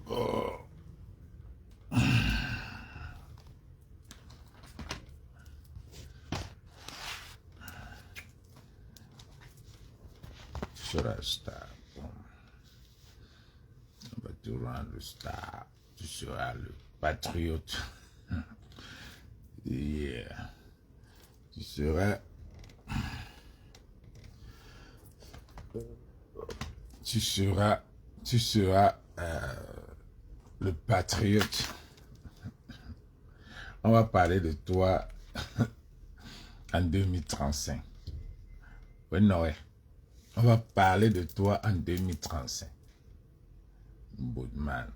Oh. Tu seras star. Bon. On va te rendre star. Tu seras le patriote. Yeah. Tu seras le patriote. On va parler de toi en 2035. Oui, Noé. On va parler de toi en 2035. Boudman.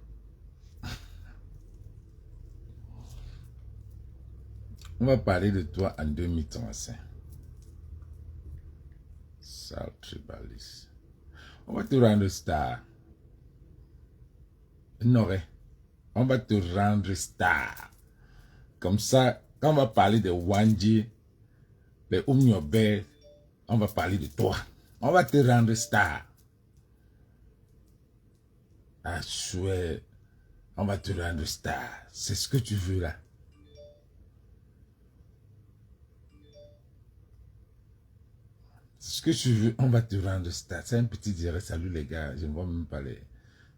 On va parler de toi en 2035. Sale tribaliste. On va te rendre star. Noé. On va te rendre star. Comme ça, quand on va parler de Wanji, les Oumiobe, on va parler de toi. On va te rendre star. Ah, chouette. On va te rendre star. C'est ce que tu veux là. C'est ce que tu veux. On va te rendre star. C'est un petit direct. Salut les gars. Je ne vois même pas les...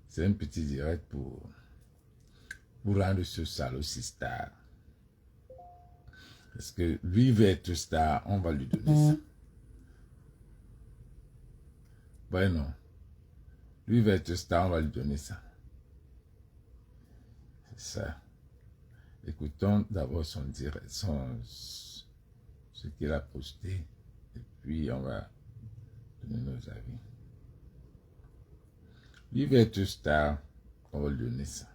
C'est un petit direct pour rendre ce salaud aussi star. Parce que lui veut être star. On va lui donner ça. Ben non. Lui veut être star. On va lui donner ça. C'est ça. Écoutons d'abord son direct, ce qu'il a posté, et puis on va donner nos avis. Lui veut être star, on va lui donner ça.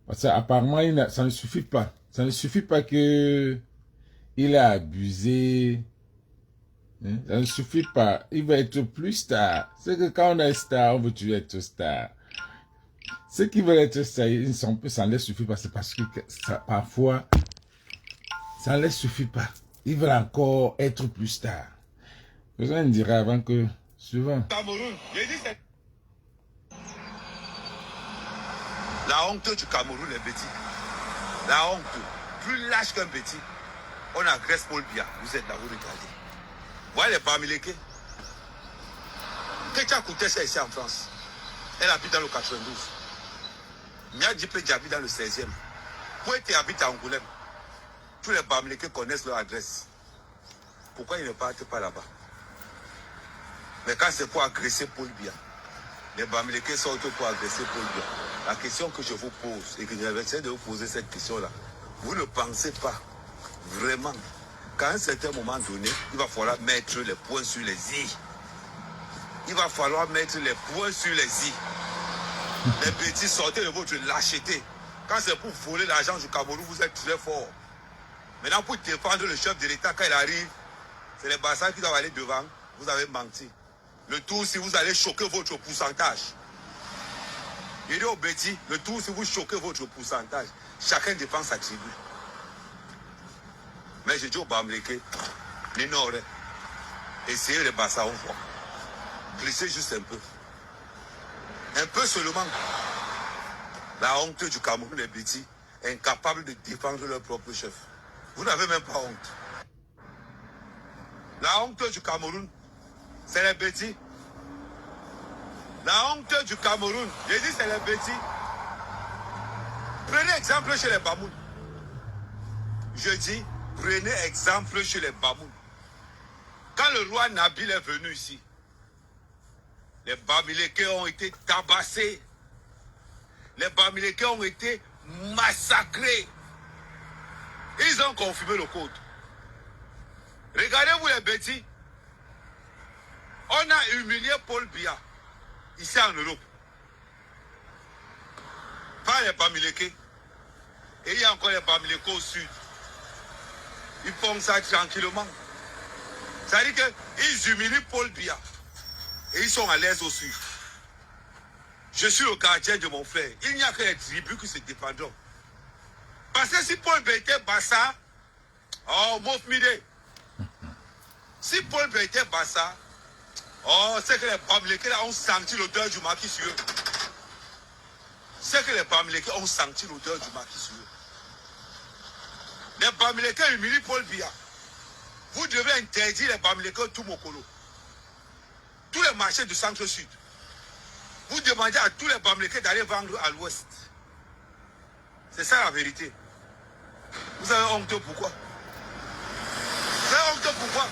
Parce qu'apparemment, ça ne suffit pas. Ça ne suffit pas que il a abusé. Hein? Ça ne suffit pas. Il va être plus star. C'est que quand on est star, on veut toujours être star. Ceux qui veulent être stars, ça ne leur suffit pas. C'est parce que parfois, ça ne leur suffit pas. Ils veulent encore être plus stars. Je me dirais avant que, souvent. Cameroun, la honte du Cameroun est petit. La honte, plus lâche qu'un petit. On agresse Paul Biya. Vous êtes là, vous regardez. Voilà les Bamileke. Ketia Koutessa ici en France. Elle habite dans le 92. Nia Djipé habite dans le 16e. Pouete habite à Angoulême. Tous les Bamileke connaissent leur adresse. Pourquoi ils ne partent pas là-bas? Mais quand c'est pour agresser Paul Biya, les Bamileke sortent pour agresser Paul Biya. La question que je vous pose, et que j'essaie de vous poser cette question-là, vous ne pensez pas vraiment qu'à un certain moment donné, il va falloir mettre les points sur les i. Il va falloir mettre les points sur les i. Les petits, sortez de votre lâcheté. Quand c'est pour voler l'argent du Cameroun, vous êtes très fort. Maintenant, pour défendre le chef de l'État quand il arrive, c'est les bassins qui doivent aller devant. Vous avez menti. Le tout, si vous allez choquer votre pourcentage. Il dit aux bêtis, le tout, si vous choquez votre pourcentage, chacun défend sa tribu. Mais j'ai dit aux Bamileke, l'ignorez. Essayez les bassins, on voit. Glissez juste un peu. Un peu seulement. La honte du Cameroun, les bêtis, incapables de défendre leur propre chef. Vous n'avez même pas honte. La honte du Cameroun, c'est les bêtis. La honte du Cameroun, j'ai dit c'est les bêtis. Prenez exemple chez les Bamoun. Je dis, prenez exemple chez les Bamoun. Quand le roi Nabil est venu ici, les Bamileke ont été tabassés. Les Bamileke ont été massacrés. Ils ont confirmé le code. Regardez-vous les bêtis. On a humilié Paul Biya ici en Europe. Pas les Bamileke. Et il y a encore les Bamileke au sud. Ils font ça tranquillement. Ça veut dire qu'ils humilient Paul Biya. Et ils sont à l'aise au sud. Je suis le gardien de mon frère. Il n'y a que les tribus qui se défendront. Parce que si Paul Biya était Bassa, oh, Mouf Mide. Si Paul Biya était Bassa, oh, c'est que les Bamileke là ont senti l'odeur du maquis sur eux. c'est que les Bamileke ont senti l'odeur du maquis sur eux. Les Bamileke humilient Paul Biya. Vous devez interdire les Bamileke tout Mokolo. Tous les marchés du centre-sud. Vous demandez à tous les Bamileke d'aller vendre à l'ouest. C'est ça la vérité. Vous avez honte pourquoi? Vous avez honte pourquoi?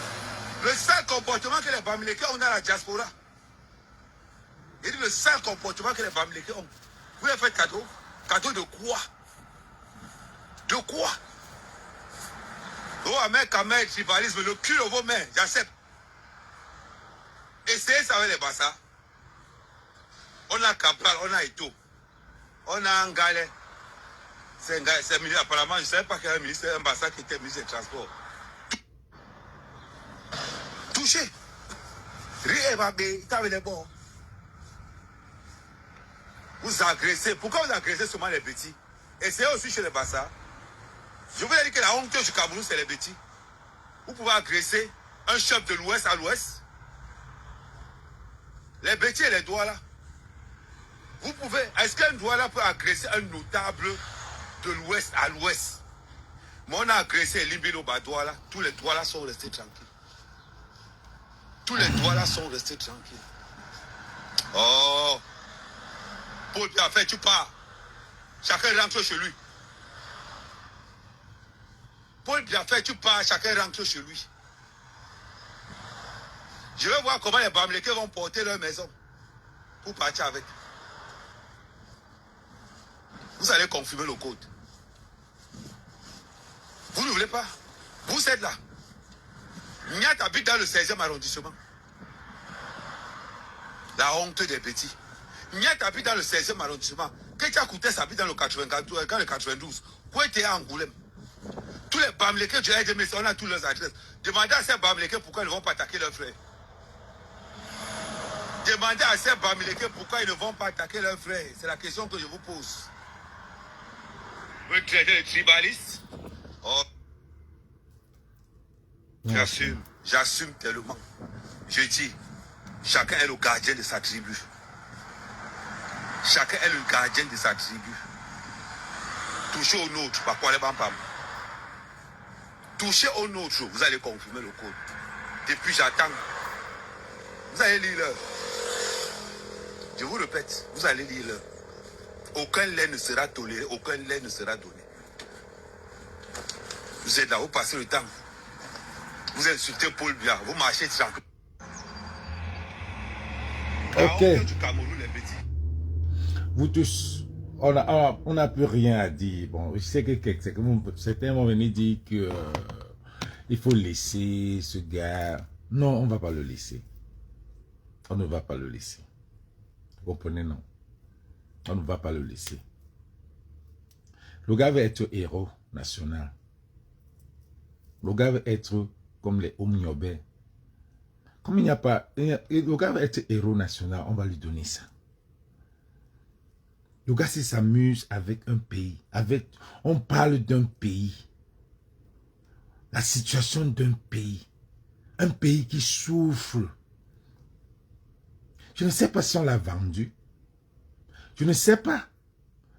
Le seul comportement que les Bamileke ont dans la diaspora. Il dit le seul comportement que les Bamileke ont. Vous leur faites cadeau? Cadeau de quoi? De quoi? Oh, Ahmed Kamel, tribalisme, le cul de vos mains, j'accepte. Essayez ça avec les Bassa. On a Cabral, on a Eto. On a Ngale. C'est ministre, apparemment, je ne savais pas qu'il y avait un ministre, un Bassa qui était ministre des Transports. Touché. Rien va bien, il t'avait les bons. Vous agressez. Pourquoi vous agressez seulement les petits? Essayez aussi chez les Bassa. Je vous ai dit que la honte du Cameroun, c'est les petits. Vous pouvez agresser un chef de l'Ouest à l'Ouest. Les petits et les Douala. Vous pouvez. Est-ce qu'un Douala peut agresser un notable de l'Ouest à l'Ouest? Mais on a agressé Limbilo Badouala. Tous les Douala sont restés tranquilles. Tous les Douala sont restés tranquilles. Oh. Paul Biya fait, tu pars. Chacun rentre chez lui. Paul Biya fait, tu pars, chacun rentre chez lui. Je vais voir comment les Bamileke vont porter leur maison pour partir avec. Vous allez confirmer le code. Vous ne voulez pas? Vous êtes là. Niat habite dans le 16e arrondissement. La honte des petits. Niat habite dans le 16e arrondissement. Ketia Koutes habite dans le 92. Où était à Angoulême? Tous les Bamileke du RDMC, on a tous leurs adresses. Demandez à ces Bamileke pourquoi ils ne vont pas attaquer leurs frères. Demandez à ces Bamileke pourquoi ils ne vont pas attaquer leurs frères. C'est la question que je vous pose. Vous traitez les tribalistes? Oh. J'assume tellement. Je dis, chacun est le gardien de sa tribu. Chacun est le gardien de sa tribu. Touchez au nôtre, par quoi les Bampam. Touchez au nôtre, vous allez confirmer le code. Depuis j'attends. Vous allez lire l'heure. Je vous répète, vous allez lire l'heure. Aucun lait ne sera toléré, aucun lait ne sera donné. Vous êtes là, vous passez le temps. Vous insultez Paul Biya, vous marchez tranquille. Ok. Du Cameroun, les petits. Vous tous, on n'a plus rien à dire. Bon, je sais que certains vont venir dire que il faut laisser ce gars. Non, on ne va pas le laisser. On ne va pas le laisser. Vous comprenez, non? On ne va pas le laisser. Le gars va être héros national. Le gars va être comme les Omniobé. Comme il n'y a pas... Le gars va être héros national, on va lui donner ça. Le gars s'amuse avec un pays. On parle d'un pays. La situation d'un pays. Un pays qui souffre. Je ne sais pas si on l'a vendu. Je ne sais pas.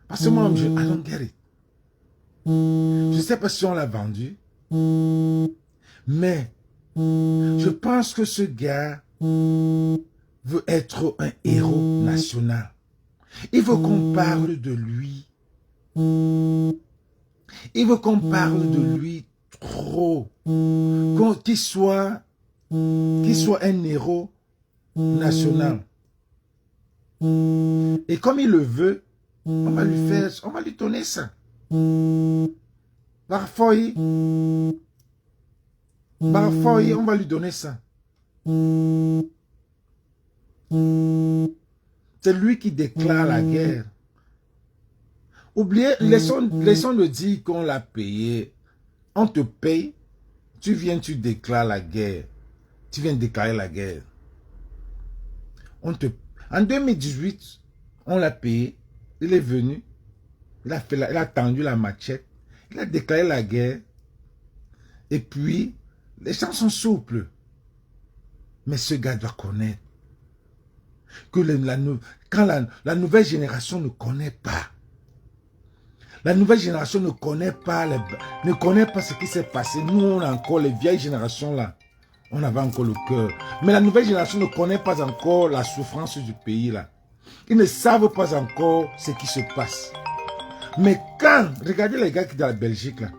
Parce que moi, I don't get it. Je ne sais pas si on l'a vendu. Mais, je pense que ce gars veut être un héros national. Il veut qu'on parle de lui. Il veut qu'on parle de lui trop. Qu'il soit un héros national. Et comme il le veut, on va lui donner ça. Parfois, on va lui donner ça. C'est lui qui déclare la guerre. Oubliez, laissons le dire qu'on l'a payé. On te paye, tu viens, tu déclares la guerre. Tu viens déclarer la guerre. En 2018, on l'a payé. Il est venu. Il a tendu la machette. Il a déclaré la guerre. Et puis, les gens sont souples. Mais ce gars doit connaître que quand la nouvelle génération ne connaît pas, La nouvelle génération ne connaît pas ce qui s'est passé. Nous, on a encore les vieilles générations là. On avait encore le cœur. Mais la nouvelle génération ne connaît pas encore la souffrance du pays là. Ils ne savent pas encore ce qui se passe. Mais quand, regardez les gars qui sont dans la Belgique là.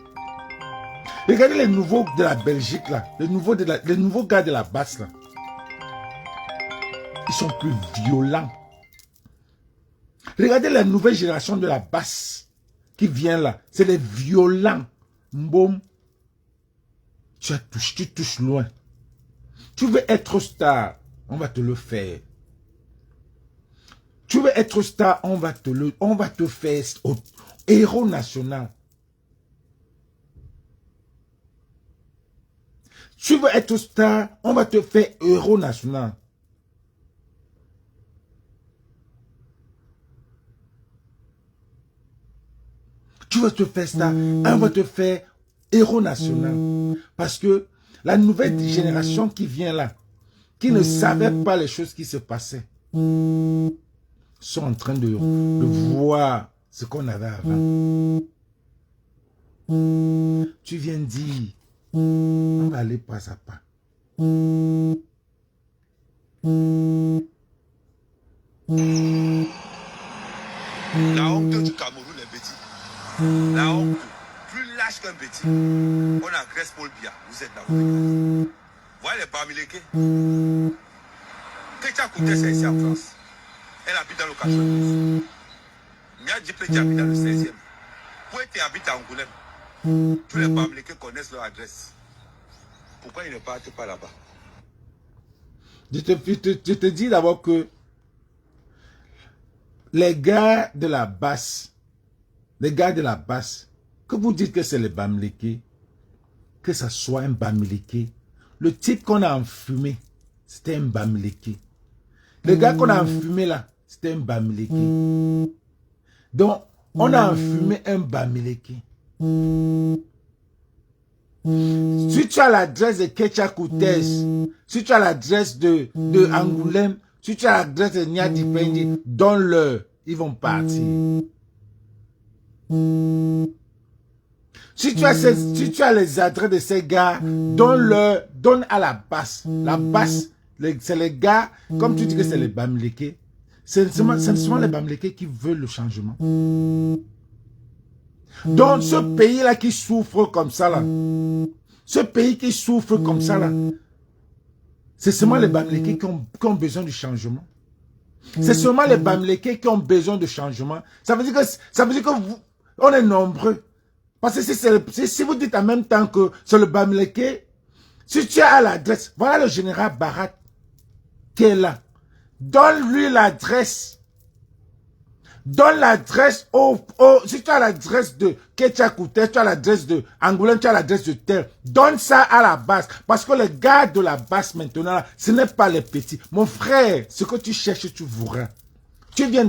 Regardez les nouveaux de la Belgique là. Les nouveaux gars de la basse là. Ils sont plus violents. Regardez la nouvelle génération de la basse qui vient là. C'est les violents. Boum. Tu touches loin. Tu veux être star, on va te le faire. Tu veux être star, on va te faire héros national. Tu veux être star, on va te faire héros national. Tu veux te faire star, on va te faire héros national. Parce que la nouvelle génération qui vient là, qui ne savait pas les choses qui se passaient, sont en train de voir ce qu'on avait avant. Tu viens dire, on va aller pas à pas. La honte du Cameroun est petit. La honte, plus lâche qu'un petit. On agresse Paul Biya, vous êtes là. Vous voyez les Bamileke. Ketia Kouté, c'est ici en France. Elle habite dans le 92. Mia Djiplé habite dans le 16e. Pouete habite à Angoulême. Tous les Bamileke connaissent leur adresse. Pourquoi ils ne partent pas là-bas? Je te dis d'abord que les gars de la basse, que vous dites que c'est les Bamileke, que ça soit un Bamileke, le type qu'on a enfumé, c'était un Bamileke. Le gars qu'on a enfumé là, c'était un Bamileke. Donc, on a enfumé un Bamileke. Si tu as l'adresse de Ketia Kouté, si tu as l'adresse de Angoulême, si tu as l'adresse de Nia Dipendi, donne-leur, ils vont partir. Si tu as les adresses de ces gars, donne à la basse. La basse, c'est les gars, comme tu dis que c'est les Bamileke, c'est seulement les Bamileke qui veulent le changement. Donc, ce pays-là qui souffre comme ça, là, ce pays qui souffre comme ça, là, c'est seulement les Bamileke qui ont besoin du changement. C'est seulement les Bamileke qui ont besoin de changement. Ça veut dire que vous, on est nombreux. Parce que si vous dites en même temps que c'est le Bamileke, si tu as l'adresse, voilà le général Barat qui est là. Donne-lui l'adresse. Donne l'adresse si tu as l'adresse de Ketia Kouté, tu as l'adresse de Angoulême, tu as l'adresse de Terre. Donne ça à la base. Parce que les gars de la base maintenant, ce n'est pas les petits. Mon frère, ce que tu cherches, tu verras. Tu viens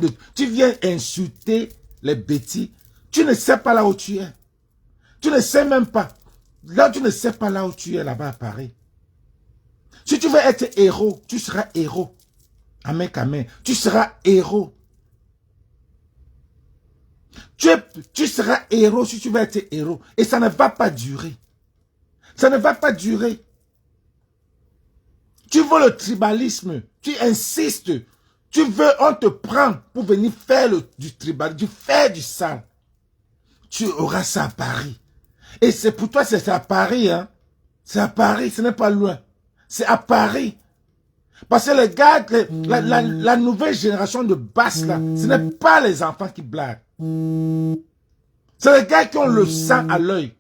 insulter les petits. Tu ne sais pas là où tu es. Tu ne sais même pas. Là, tu ne sais pas là où tu es là-bas à Paris. Si tu veux être héros, tu seras héros. Amen, amen. Tu seras héros. Tu seras héros si tu veux être héros. Et ça ne va pas durer. Ça ne va pas durer. Tu veux le tribalisme. Tu insistes. Tu veux, on te prend pour venir faire du tribalisme, faire du sale. Tu auras ça à Paris. Et c'est pour toi, c'est à Paris. Hein? C'est à Paris, ce n'est pas loin. C'est à Paris. Parce que les gars, la nouvelle génération de basse là, ce n'est pas les enfants qui blaguent. C'est les gars qui ont le sang à l'œil.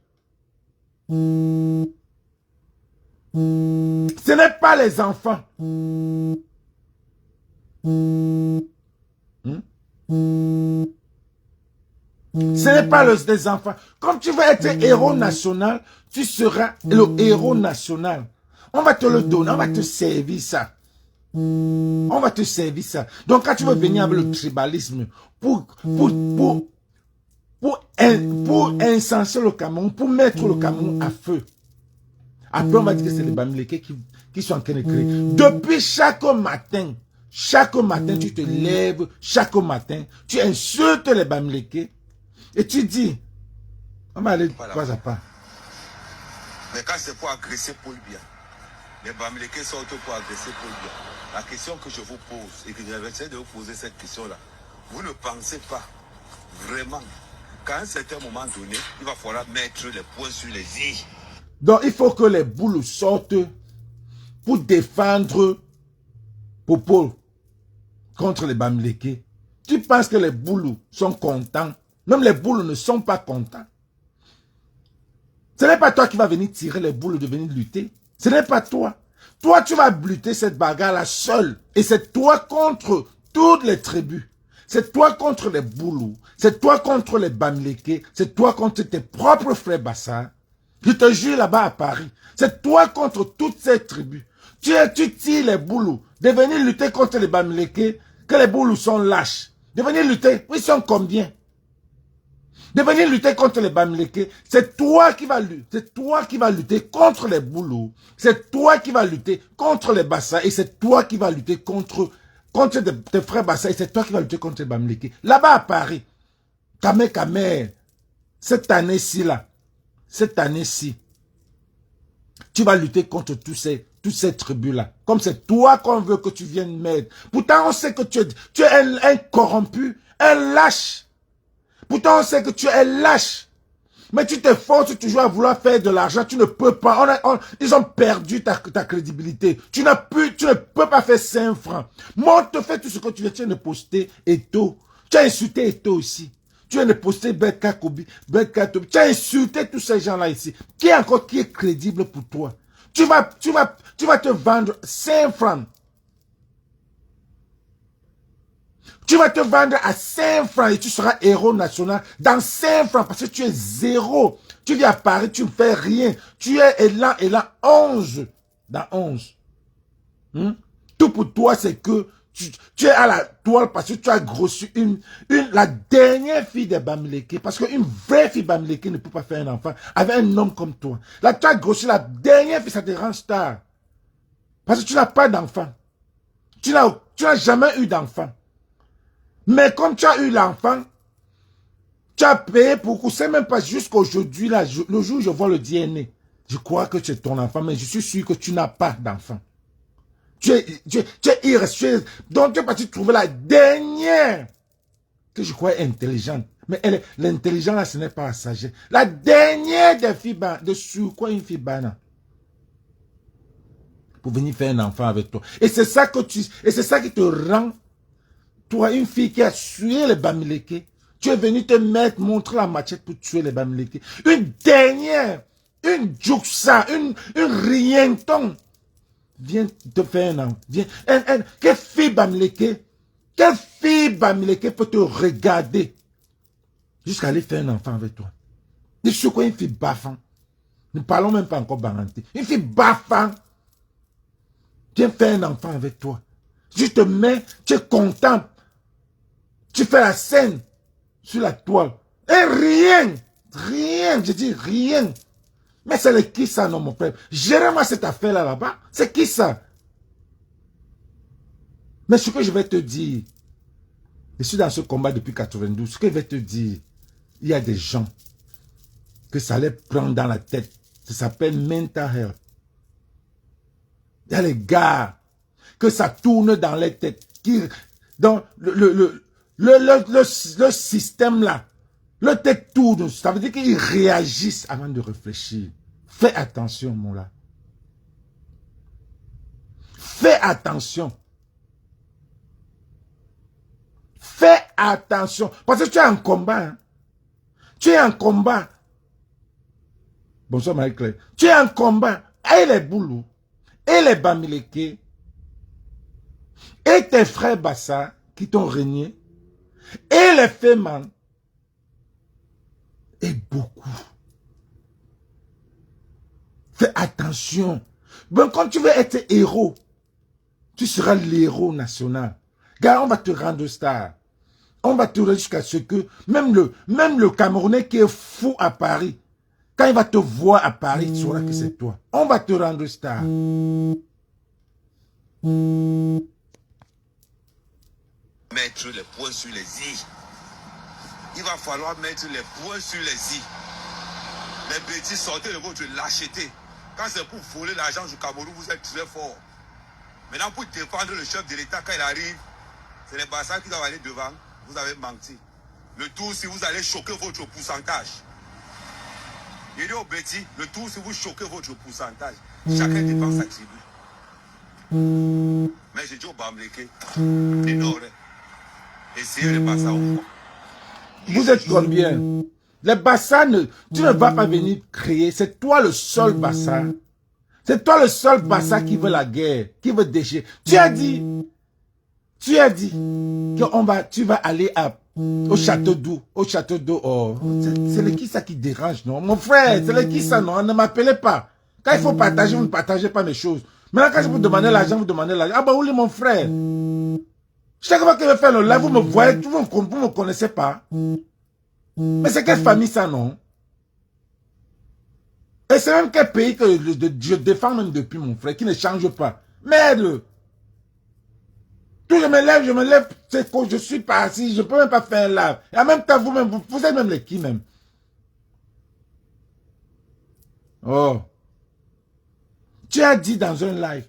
Ce n'est pas les enfants. Ce n'est pas les enfants. Comme tu veux être héros national, tu seras le héros national. On va te le donner, on va te servir ça. On va te servir ça. Donc quand tu veux venir avec le tribalisme pour incenser le Cameroun, pour mettre le Cameroun à feu. Après on va dire que c'est les Bamileke qui sont en train de créer. Depuis chaque matin, tu te lèves, chaque matin, tu insultes les Bamileke. Et tu dis, on va aller Voilà. pas à pas. Mais quand c'est pour agresser Paul Biya, les Bamileke sortent pour agresser Paul Biya. La question que je vous pose, et que j'essaie de vous poser cette question-là, vous ne pensez pas vraiment qu'à un certain moment donné, il va falloir mettre les points sur les i. Donc, il faut que les boules sortent pour défendre Popo contre les Bamileke. Tu penses que les boules sont contents? Même les boules ne sont pas contents. Ce n'est pas toi qui vas venir tirer les boules de venir lutter. Ce n'est pas toi. Toi, tu vas lutter cette bagarre-là seul. Et c'est toi contre toutes les tribus. C'est toi contre les Boulous. C'est toi contre les Bamileke. C'est toi contre tes propres frères Bassa. Je te jure là-bas à Paris. C'est toi contre toutes ces tribus. Tu tires les Boulous. De venir lutter contre les Bamileke. Que les Boulous sont lâches. De venir lutter. Ils sont combien? De venir lutter contre les Bamileke, c'est toi qui vas lutter. C'est toi qui vas lutter contre les Boulous. C'est toi qui vas lutter contre les Bassa. Et c'est toi qui vas lutter contre tes frères Bassa. Et c'est toi qui vas lutter contre les Bamileke. Là-bas à Paris, Kame, cette année-ci là, cette année-ci, tu vas lutter contre toutes ces tribus-là. Comme c'est toi qu'on veut que tu viennes m'aider. Pourtant, on sait que tu es un corrompu, un lâche. Pourtant, on sait que tu es lâche. Mais tu t'efforces toujours à vouloir faire de l'argent. Tu ne peux pas. Ils ont perdu ta crédibilité. Tu ne peux pas faire 5 francs. Monte, fais tout ce que tu veux. Tu viens de poster Eto. Tu as insulté Eto aussi. Tu viens de poster Beka Kobi, Beka Tobi. Tu as insulté tous ces gens-là ici. Qui est crédible pour toi? Tu vas te vendre 5 francs. Tu vas te vendre à 5 francs et tu seras héros national dans 5 francs parce que tu es zéro. Tu viens à Paris, tu ne fais rien. Tu es élan 11 dans 11. Tout pour toi, c'est que tu es à la toile parce que tu as grossi la dernière fille des Bamileke. Parce qu'une vraie fille Bamileke ne peut pas faire un enfant avec un homme comme toi. Là, tu as grossi la dernière fille, ça te rend star. Parce que tu n'as pas d'enfant. Tu n'as jamais eu d'enfant. Mais comme tu as eu l'enfant, tu as payé beaucoup. C'est même pas jusqu'aujourd'hui, là, le jour où je vois le DNA. Je crois que tu es ton enfant, mais je suis sûr que tu n'as pas d'enfant. Tu es irresponsable. Donc tu es parti trouver la dernière que je croyais intelligente. Mais l'intelligence, là, ce n'est pas la sagesse. La dernière des filles, de sur quoi une fille bana. Pour venir faire un enfant avec toi. Et c'est ça qui te rend. Toi, une fille qui a tué les Bamileke, tu es venu te montrer la machette pour tuer les Bamileke. Une dernière, une Djouksa, une Rienton, viens te faire un an. Quelle fille Bamileke peut te regarder jusqu'à aller faire un enfant avec toi? Et sur quoi une fille baffant? Ne parlons même pas encore baranté. Une fille baffant viens faire un enfant avec toi. Tu te mets, tu es content. Tu fais la scène sur la toile. Et rien, je dis rien. Mais c'est qui ça, non, mon frère? Gérez-moi cette affaire-là là-bas. C'est qui ça? Mais ce que je vais te dire, je suis dans ce combat depuis 92, ce que je vais te dire, il y a des gens que ça les prend dans la tête. Ça s'appelle mental health. Il y a les gars que ça tourne dans les têtes. Dans le système là, le tête tourne, ça veut dire qu'ils réagissent avant de réfléchir. Fais attention, mon là. Fais attention. Fais attention. Parce que tu es en combat. Hein. Tu es en combat. Bonsoir, Marie-Claire. Tu es en combat. Et les Boulous, et les Bamileke, et tes frères Bassa qui t'ont régné, et les Féman, et beaucoup. Fais attention. Bon, quand tu veux être héros, tu seras l'héros national. Car on va te rendre star. On va te rendre jusqu'à ce que même le Camerounais qui est fou à Paris, quand il va te voir à Paris, il saura que c'est toi. On va te rendre star. Mettre les points sur les i. il va falloir mettre les points sur les i. Les bêtises, sortez de votre lâcheté. Quand c'est pour voler l'argent du Cameroun, vous êtes très fort. Maintenant, pour défendre le chef de l'État quand il arrive, c'est les Bassas qui doivent aller devant. Vous avez menti. Le tout, si vous allez choquer votre pourcentage. Il dit au bêtis, le tout, si vous choquez votre pourcentage. Chacun défend sa tribu. Mais j'ai dit au Bamleke, énorme. Essayez les Bassas au fond. Vous êtes combien? Les Bassas, tu ne vas pas venir créer. C'est toi le seul Bassa. C'est toi le seul Bassa qui veut la guerre, qui veut déchirer. Tu as dit que tu vas aller au château d'eau. Au château d'eau. Oh, c'est le qui ça qui dérange, non? Mon frère, c'est le qui ça, non? Ne m'appelez pas. Quand il faut partager, vous ne partagez pas mes choses. Maintenant, quand je vous demande l'argent, vous demandez l'argent. Ah bah oui, mon frère. Chaque fois que je fais le live, vous me voyez, vous ne me connaissez pas. Mais c'est quelle famille ça, non? Et c'est même quel pays que je défends même depuis, mon frère, qui ne change pas. Merde! Tout je me lève, c'est que je suis parti, je ne peux même pas faire un live. Et en même temps, vous-même, vous êtes même les qui même? Oh. Tu as dit dans un live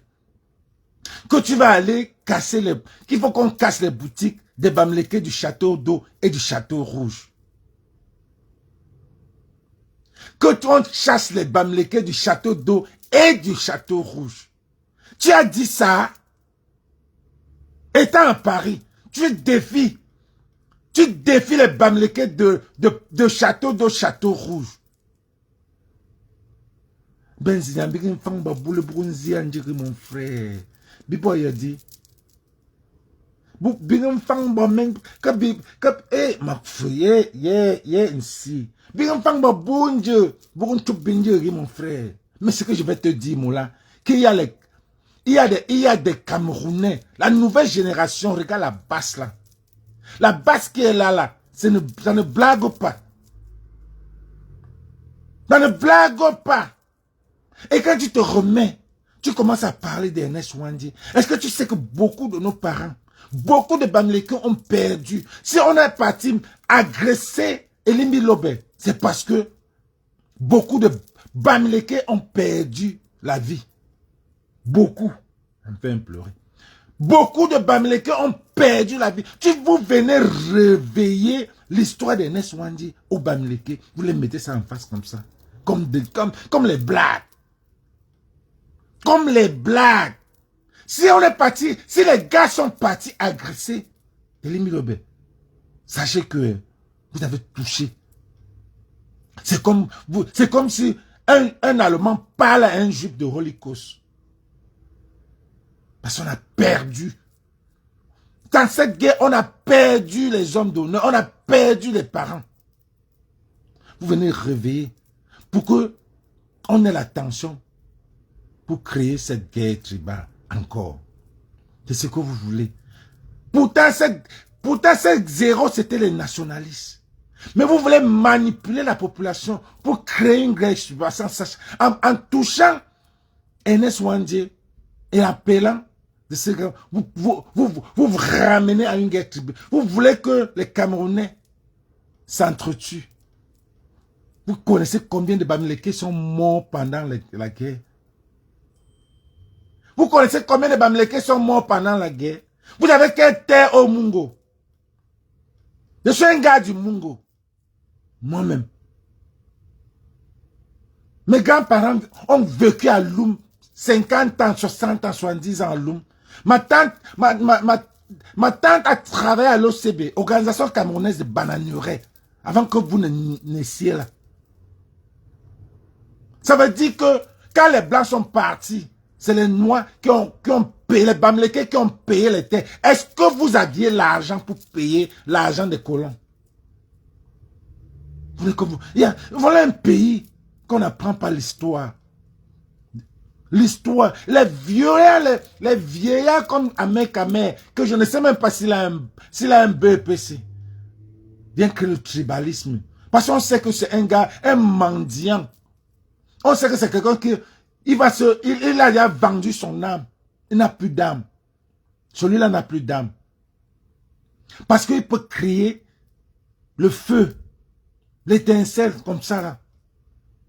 que tu vas aller casser qu'il faut qu'on casse les boutiques des Bamleke du château d'eau et du château rouge. Que on chasse les Bamleke du château d'eau et du château rouge. Tu as dit ça, étant à Paris, tu défies les Bamleke de château d'eau, château rouge. Ben Zidane, fang baboule bronzi anjiri mon frère. Bibo a dit. Bingam fang ba men ma frère, ainsi. Bingam fang ba bonje, bon tout binjeri mon frère. Mais ce que je vais te dire, Moula, qu'il y a des Camerounais, la nouvelle génération, regarde la basse là. La basse qui est là, ça ne blague pas. Ça ne blague pas. Et quand tu te remets, tu commences à parler d'Ernest Ouandji. Est-ce que tu sais que beaucoup de nos parents, beaucoup de Bamleke ont perdu? Si on est parti agresser Elimi Lobé, c'est parce que beaucoup de Bamleke ont perdu la vie. Beaucoup. On peut implorer. Beaucoup de Bamleke ont perdu la vie. Vous venez réveiller l'histoire d'Ernest Ouandji au Bamleke. Vous les mettez ça en face comme ça. Comme les blagues. Comme les blagues. Si on est parti, si les gars sont partis agresser Elimi Lobé, sachez que vous avez touché. C'est comme si un Allemand parle à un juif de Holocaust. Parce qu'on a perdu. Dans cette guerre, on a perdu les hommes d'honneur, on a perdu les parents. Vous venez réveiller pour que on ait l'attention pour créer cette guerre tribale encore. C'est ce que vous voulez. Pourtant, cette zéro, c'était les nationalistes. Mais vous voulez manipuler la population pour créer une guerre tribale en touchant Ernest Ouandji et appelant de ce que vous ramenez à une guerre tribale. Vous voulez que les Camerounais s'entretuent. Vous connaissez combien de Bamileke sont morts pendant la guerre? Vous connaissez combien de Bamileke sont morts pendant la guerre? Vous avez quelle terre au Mungo? Je suis un gars du Mungo. Moi-même. Mes grands-parents ont vécu à Loum 50 ans, 60 ans, 70 ans à Loum. Ma tante a travaillé à l'OCB, Organisation Camerounaise de Bananuré, avant que vous ne naissiez là. Ça veut dire que quand les Blancs sont partis, c'est les Noirs qui ont payé, les Bamileke qui ont payé les terres. Est-ce que vous aviez l'argent pour payer l'argent des colons? Voilà un pays qu'on n'apprend pas l'histoire. L'histoire, les vieillards comme Ahmed Kamer, que je ne sais même pas s'il a un BEPC. Bien que le tribalisme. Parce qu'on sait que c'est un gars, un mendiant. On sait que c'est quelqu'un qui, il a déjà vendu son âme. Il n'a plus d'âme. Celui-là n'a plus d'âme. Parce qu'il peut créer le feu, l'étincelle comme ça là.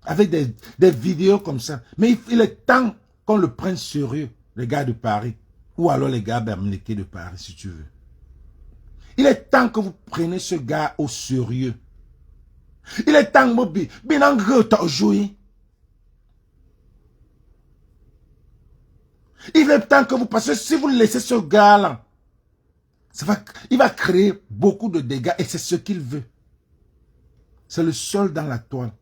Avec des vidéos comme ça. Mais il est temps qu'on le prenne sérieux, les gars de Paris. Ou alors les gars bamileke de Paris, si tu veux. Il est temps que vous preniez ce gars au sérieux. Il est temps que vous jouez. Il est temps que vous passez, si vous laissez ce gars-là, il va créer beaucoup de dégâts et c'est ce qu'il veut. C'est le seul dans la toile.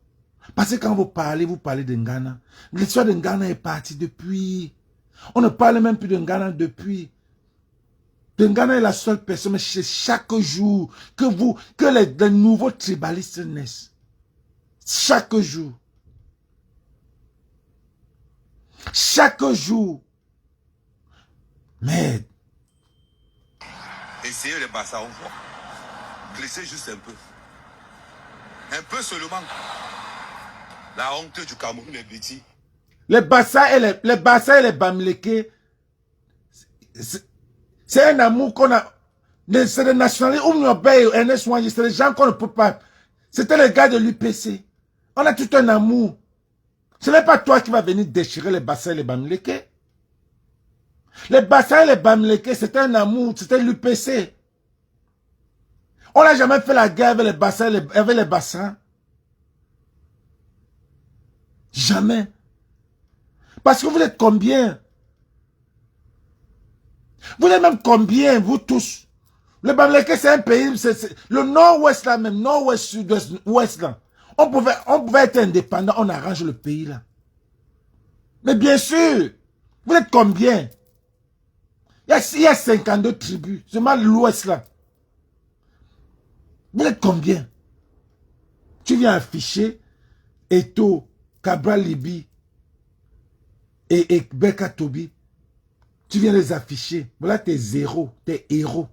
Parce que quand vous parlez de Ngana. L'histoire de Ngana est partie depuis. On ne parle même plus de Ngana depuis. De Ngana est la seule personne, mais c'est chaque jour que les nouveaux tribalistes naissent. Chaque jour. Chaque jour. Merde. Essayez les bassins, on voit. Glissez juste un peu. Un peu seulement. La honte du Cameroun est bêtise. Les Bassa et les Bamileke, c'est un amour qu'on a. C'est des nationalistes, c'est des gens qu'on ne peut pas. C'était les gars de l'UPC. On a tout un amour. Ce n'est pas toi qui vas venir déchirer les Bassa et les Bamileke. Les Bassa et les Bamileke, c'était un amour, c'était l'UPC. On n'a jamais fait la guerre avec les Bassa avec les Bassa. Jamais. Parce que vous êtes combien? Vous êtes même combien, vous tous? Le Bamileke, c'est un pays, le nord-ouest là même, nord-ouest, sud-ouest, ouest là. On pouvait être indépendant, on arrange le pays là. Mais bien sûr, vous êtes combien? Il y a 52 tribus, seulement l'ouest là. Vous êtes combien? Tu viens afficher Eto, Cabral Libi et Beka Tobi. Tu viens les afficher. Voilà tes zéros, tes héros.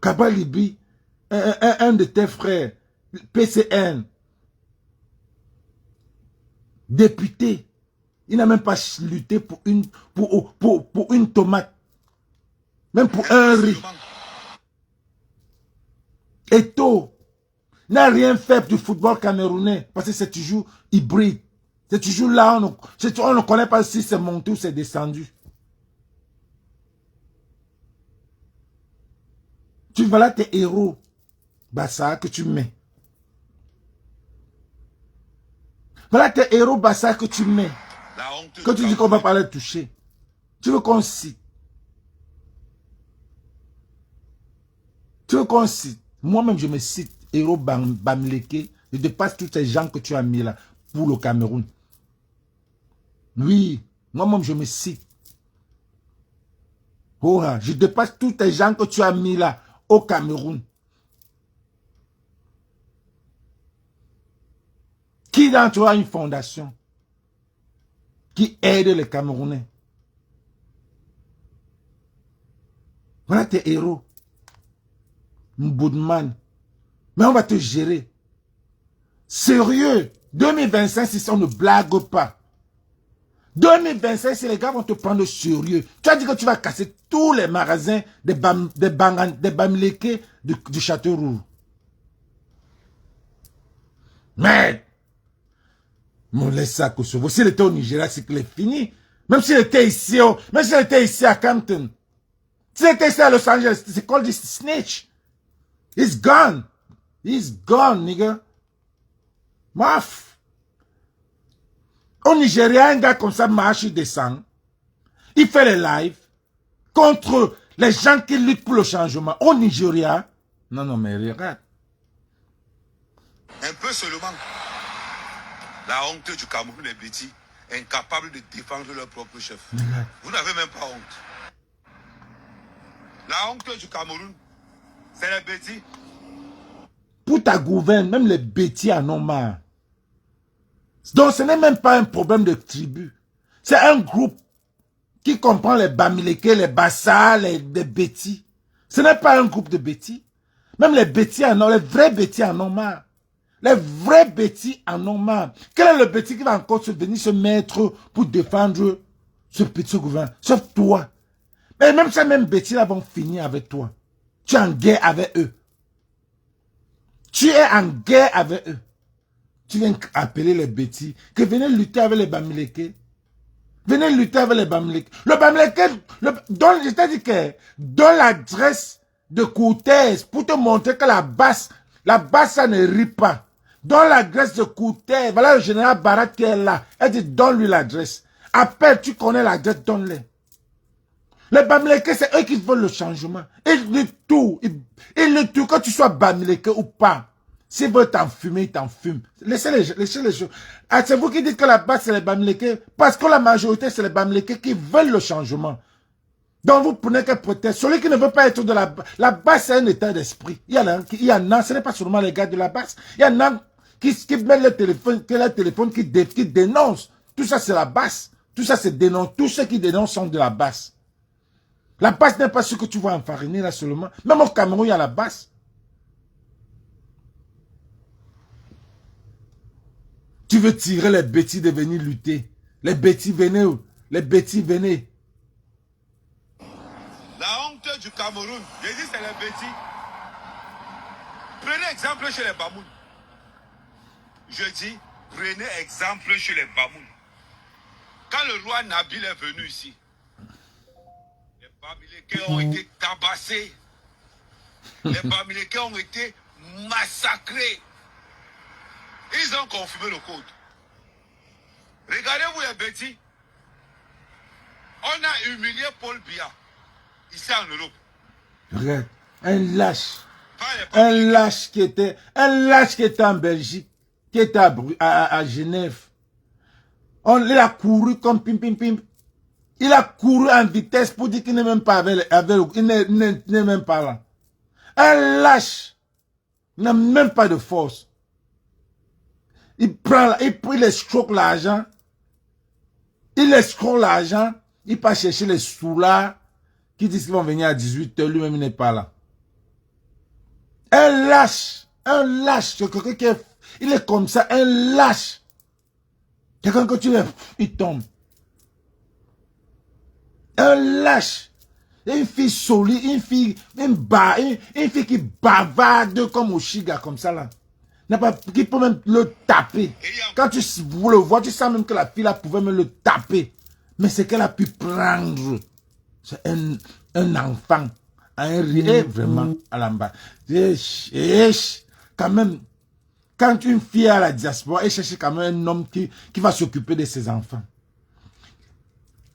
Cabral Libi, un de tes frères, PCN, député. Il n'a même pas lutté pour une tomate. Même pour un riz. Eto n'a rien fait du football camerounais parce que c'est toujours hybride. C'est toujours là, on ne connaît pas si c'est monté ou c'est descendu. Tu voilà tes héros, Bassa, que tu mets. Voilà tes héros, Bassa, que tu mets. Que tu dis qu'on va pas les toucher. Tu veux qu'on cite. Tu veux qu'on cite. Moi-même, je me cite, héros Bamileke. Je dépasse tous ces gens que tu as mis là pour le Cameroun. Oui, moi-même, je me cite. Oh, je dépasse tous ces gens que tu as mis là au Cameroun. Qui d'entre toi a une fondation qui aide les Camerounais? Voilà tes héros. Mboudman. Mais on va te gérer. Sérieux. 2025, si on ne blague pas. 2025, si les gars vont te prendre au sérieux. Tu as dit que tu vas casser tous les magasins des Bamileke du Château Rouge. Mais, on laisse ça Kosovo. S'il était au Nigeria, c'est qu'il est fini. Même s'il était ici, à Campton. S'il était ici à Los Angeles, c'est called this snitch. He's gone. He's gone, nigga. Maf. Au Nigeria, un gars comme ça marche, il descend. Il fait les lives contre les gens qui luttent pour le changement. Au Nigeria. Non, mais regarde. Un peu seulement. La honte du Cameroun est bêtise, incapable de défendre leur propre chef. Vous n'avez même pas honte. La honte du Cameroun, c'est la bêtise. Pour ta gouverne, même les bêtis en ont marre. Donc ce n'est même pas un problème de tribu. C'est un groupe qui comprend les Bamileke, les Bassa, les bêtis. Ce n'est pas un groupe de bêtis. Même les bêtis en ont, les vrais bêtis en ont marre. Les vrais bêtis en ont marre. Quel est le bêtis qui va encore venir se mettre pour défendre ce petit gouvernement? Sauf toi. Mais même ces mêmes bêtis là vont finir avec toi. Tu es en guerre avec eux. Tu es en guerre avec eux. Tu viens appeler les bêtis. Que venez lutter avec les Bamileke. Venez lutter avec les Bamileke. Le Bamileke, je t'ai dit que donne l'adresse de Cortez pour te montrer que la basse, ça ne rit pas. Donne l'adresse de Cortez. Voilà le général Barat qui est là. Elle dit, donne-lui l'adresse. Appelle, tu connais l'adresse, donne-le. Les Bamileke, c'est eux qui veulent le changement. Ils le tout. Ils le tout, que tu sois Bamileke ou pas. S'ils veulent t'enfumer, ils t'enfument. Laissez les choses. Ah, c'est vous qui dites que la base, c'est les Bamileke. Parce que la majorité, c'est les Bamileke qui veulent le changement. Donc, vous prenez que peut-être. Celui qui ne veut pas être de la base, c'est un état d'esprit. Il y en a, ce n'est pas seulement les gars de la base. Il y en a qui mettent le téléphone, qui dénoncent. Tout ça, c'est la base. Tout ça, c'est dénonce. Tous ceux qui dénoncent sont de la base. La base n'est pas ce que tu vois enfariner là seulement. Même au Cameroun, il y a la base. Tu veux tirer les bêtis de venir lutter. Les bêtis, venez. Les bêtis, venez. La honte du Cameroun, je dis c'est les bêtis. Prenez exemple chez les Bamoun. Je dis, prenez exemple chez les Bamoun. Quand le roi Nabil est venu ici, les Bamileke ont été tabassés. Les Bamileke ont été massacrés. Ils ont confirmé le code. Regardez-vous les bêtis. On a humilié Paul Biya, ici en Europe. Regarde, un lâche. Un lâche qui était en Belgique, qui était à Genève. Il a couru comme pim pim pim. Il a couru en vitesse pour dire qu'il n'est même pas il n'est même pas là. Un lâche n'a même pas de force. Il escroque l'argent. Il escroque l'argent. Il part chercher les sous-là qui disent qu'ils vont venir à 18 h. Lui-même, il n'est pas là. Un lâche. Quelqu'un qui est, il est comme ça, un lâche. Quelqu'un que tu lèves, il tombe. Un lâche. Une fille solide, une fille qui bavarde comme Oshiga, comme ça là. Qui peut même le taper. Quand tu le vois, tu sens même que la fille là pouvait même le taper. Mais c'est qu'elle a pu prendre. C'est un enfant. Un rien vraiment à l'embas. Quand même, quand une fille est à la diaspora, elle cherche quand même un homme qui va s'occuper de ses enfants.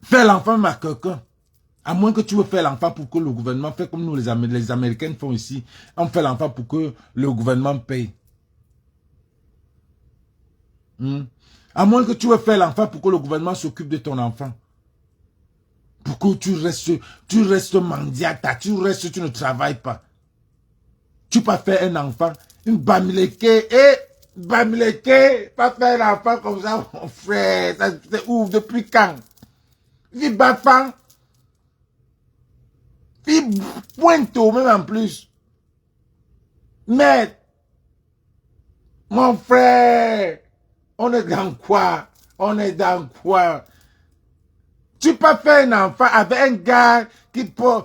Faire l'enfant même à quelqu'un. À moins que tu veux faire l'enfant pour que le gouvernement fait comme nous les Américains font ici. On fait l'enfant pour que le gouvernement paye. À moins que tu veux faire l'enfant pour que le gouvernement s'occupe de ton enfant. Pour que tu restes mendiata, tu ne travailles pas. Tu peux faire un enfant, une Bamileke, pas faire un enfant comme ça, mon frère. C'est ouf, depuis quand? Vie Bafang. Vie Pointo, même en plus. Mais, mon frère, on est dans quoi? Tu peux faire un enfant avec un gars qui peut...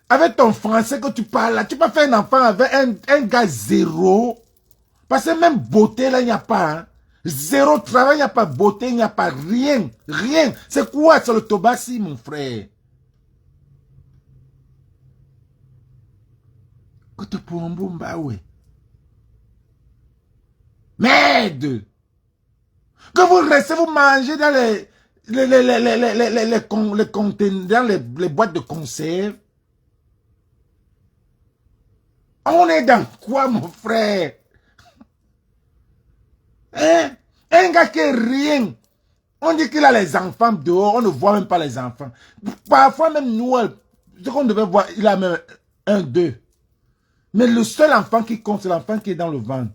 Avec ton français que tu parles là, tu peux faire un enfant avec un gars zéro. Parce que même beauté là, il n'y a pas. Hein. Zéro travail, il n'y a pas beauté, il n'y a pas rien. Rien. C'est quoi? C'est le Tobassi, mon frère. Côté pour un bon bah ouais. Merde! Que vous restez, vous mangez dans les conteneurs, les boîtes de conserve. On est dans quoi, mon frère? Hein? Un gars qui est rien. On dit qu'il a les enfants dehors, on ne voit même pas les enfants. Parfois même nous, ce qu'on devait voir, il a même un, deux. Mais le seul enfant qui compte, c'est l'enfant qui est dans le ventre.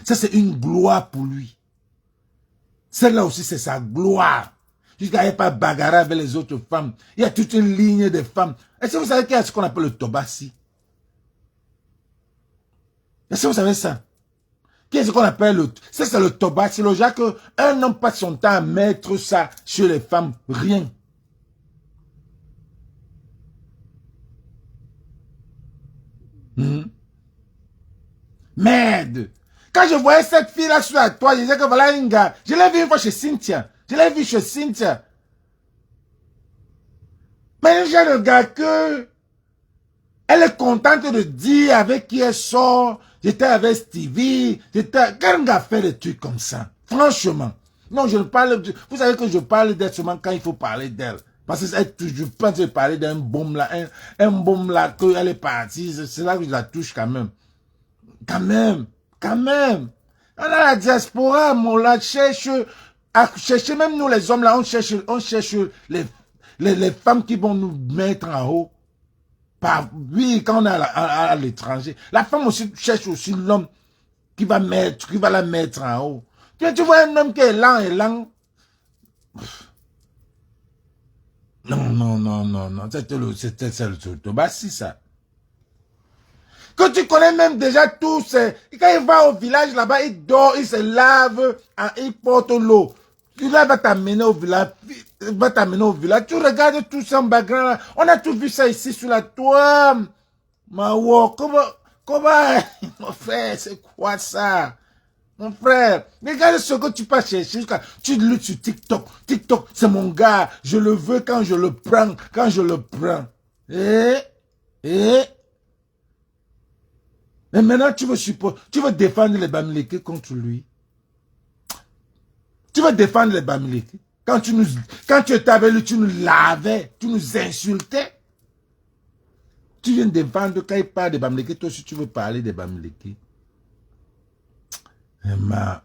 Ça c'est une gloire pour lui. Celle-là aussi, c'est sa gloire. Jusqu'à ne pas bagarrer avec les autres femmes. Il y a toute une ligne de femmes. Est-ce que vous savez qu'il y a ce qu'on appelle le Tobassi? Est-ce que vous savez ça? Qu'est-ce qu'on appelle le... Ça, c'est le Tobassi. Le genre qu'un homme passe son temps à mettre ça sur les femmes. Rien. Merde. Quand je voyais cette fille-là sur la toile, je disais que voilà un gars. Je l'ai vu une fois chez Cynthia. Je l'ai vu chez Cynthia. Mais j'ai le gars que... Elle est contente de dire avec qui elle sort. J'étais avec Stevie. Quel gars fait des trucs comme ça? Franchement. Non, je ne parle... Vous savez que je parle d'elle seulement quand il faut parler d'elle. Parce que je pense parler d'un bombe là. Un bombe là, qu'elle est partie. C'est là que je la touche quand même. Quand même. On a la diaspora, on la cherche. À chercher, même nous les hommes là, on cherche les femmes qui vont nous mettre en haut. Oui, quand on est à l'étranger. La femme aussi cherche aussi l'homme qui va la mettre en haut. Tu vois un homme qui est lent. Non. C'était le Tobassi, ça. Que tu connais même déjà tous. Quand il va au village là-bas, il dort, il se lave, il porte l'eau. Il va t'amener au village. Tu regardes tout ça en background là. On a tout vu ça ici sur la toile. Mawo, comment, mon frère, c'est quoi ça? Mon frère, regarde ce que tu peux chercher. Tu luttes sur TikTok. TikTok, c'est mon gars. Je le veux quand je le prends. Mais maintenant, tu veux défendre les Bamileke contre lui. Tu veux défendre les Bamileke. Quand tu étais avec lui, tu nous lavais, tu nous insultais. Tu viens défendre quand il parle des Bamileke, toi aussi tu veux parler des Bamileke. Vraiment.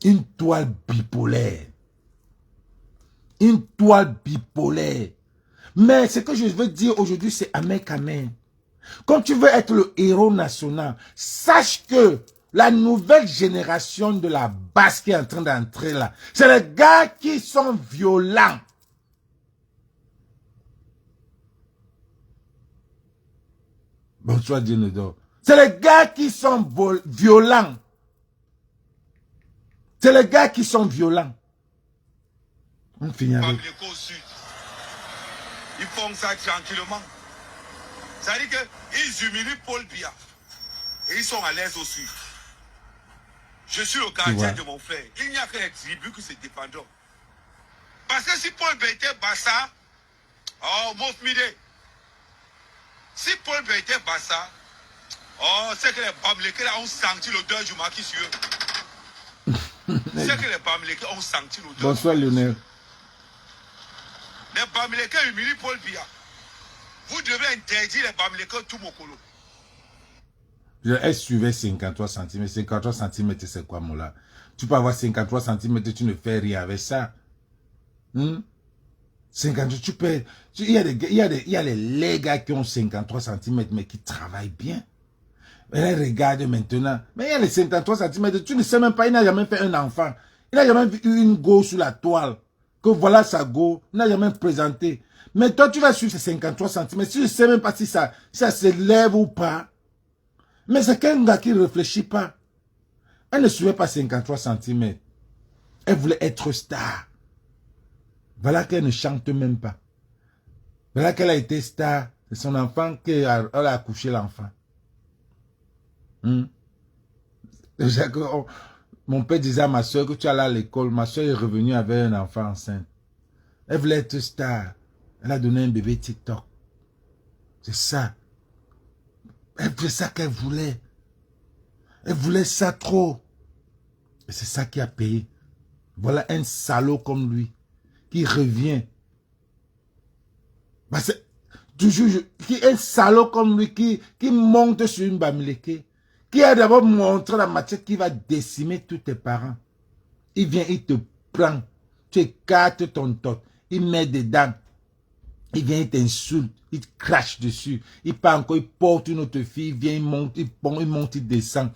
Une toile bipolaire. Mais ce que je veux dire aujourd'hui, c'est amen. Comme tu veux être le héros national, sache que la nouvelle génération de la base qui est en train d'entrer là, c'est les gars qui sont violents. Bonsoir, Dienedor. C'est les gars qui sont violents. On finit avec... Ils font ça tranquillement. Ça veut dire qu'ils humilient Paul Biya. Et ils sont à l'aise au sud. Je suis le gardien de mon frère. Il n'y a que les tribus qui se défendront. Parce que si Paul Biya était Bassa, oh, Mof Mide. Si Paul Biya était Bassa, oh, c'est que les Bamileke ont senti l'odeur du maquis sur eux. C'est que les Bamileke ont senti l'odeur. Bonsoir, Lionel. Les Bamileke humilient Paul Biya. Vous devez interdire les Bamileke tout Mokolo. Elle suivait 53 cm. 53 cm, c'est quoi, Mola? Tu peux avoir 53 cm, tu ne fais rien avec ça. 53, tu peux... Il y a les gars qui ont 53 cm, mais qui travaillent bien. Elle regarde maintenant. Mais il y a les 53 cm, tu ne sais même pas, il n'a jamais fait un enfant. Il n'a jamais vu une go sur la toile. Que voilà sa go, il n'a jamais présenté. Mais toi, tu vas suivre ces 53 cm. Tu ne sais même pas si ça se lève ou pas. Mais c'est qu'un gars qui ne réfléchit pas. Elle ne suivait pas 53 cm. Elle voulait être star. Voilà qu'elle ne chante même pas. Voilà qu'elle a été star. C'est son enfant qu'elle a accouché l'enfant. Mon père disait à ma soeur que tu allais à l'école. Ma soeur est revenue avec un enfant enceinte. Elle voulait être star. Elle a donné un bébé TikTok. C'est ça. C'est ça qu'elle voulait. Elle voulait ça trop. Et c'est ça qui a payé. Voilà un salaud comme lui qui revient. Toujours, qui est un salaud comme lui qui monte sur une Bamileke. Qui a d'abord montré la matière qui va décimer tous tes parents. Il vient, il te prend. Tu écartes ton tot. Il met dedans. Il vient, il t'insulte. Il te crache dessus. Il part encore, il porte une autre fille. Il vient, il monte, il descend.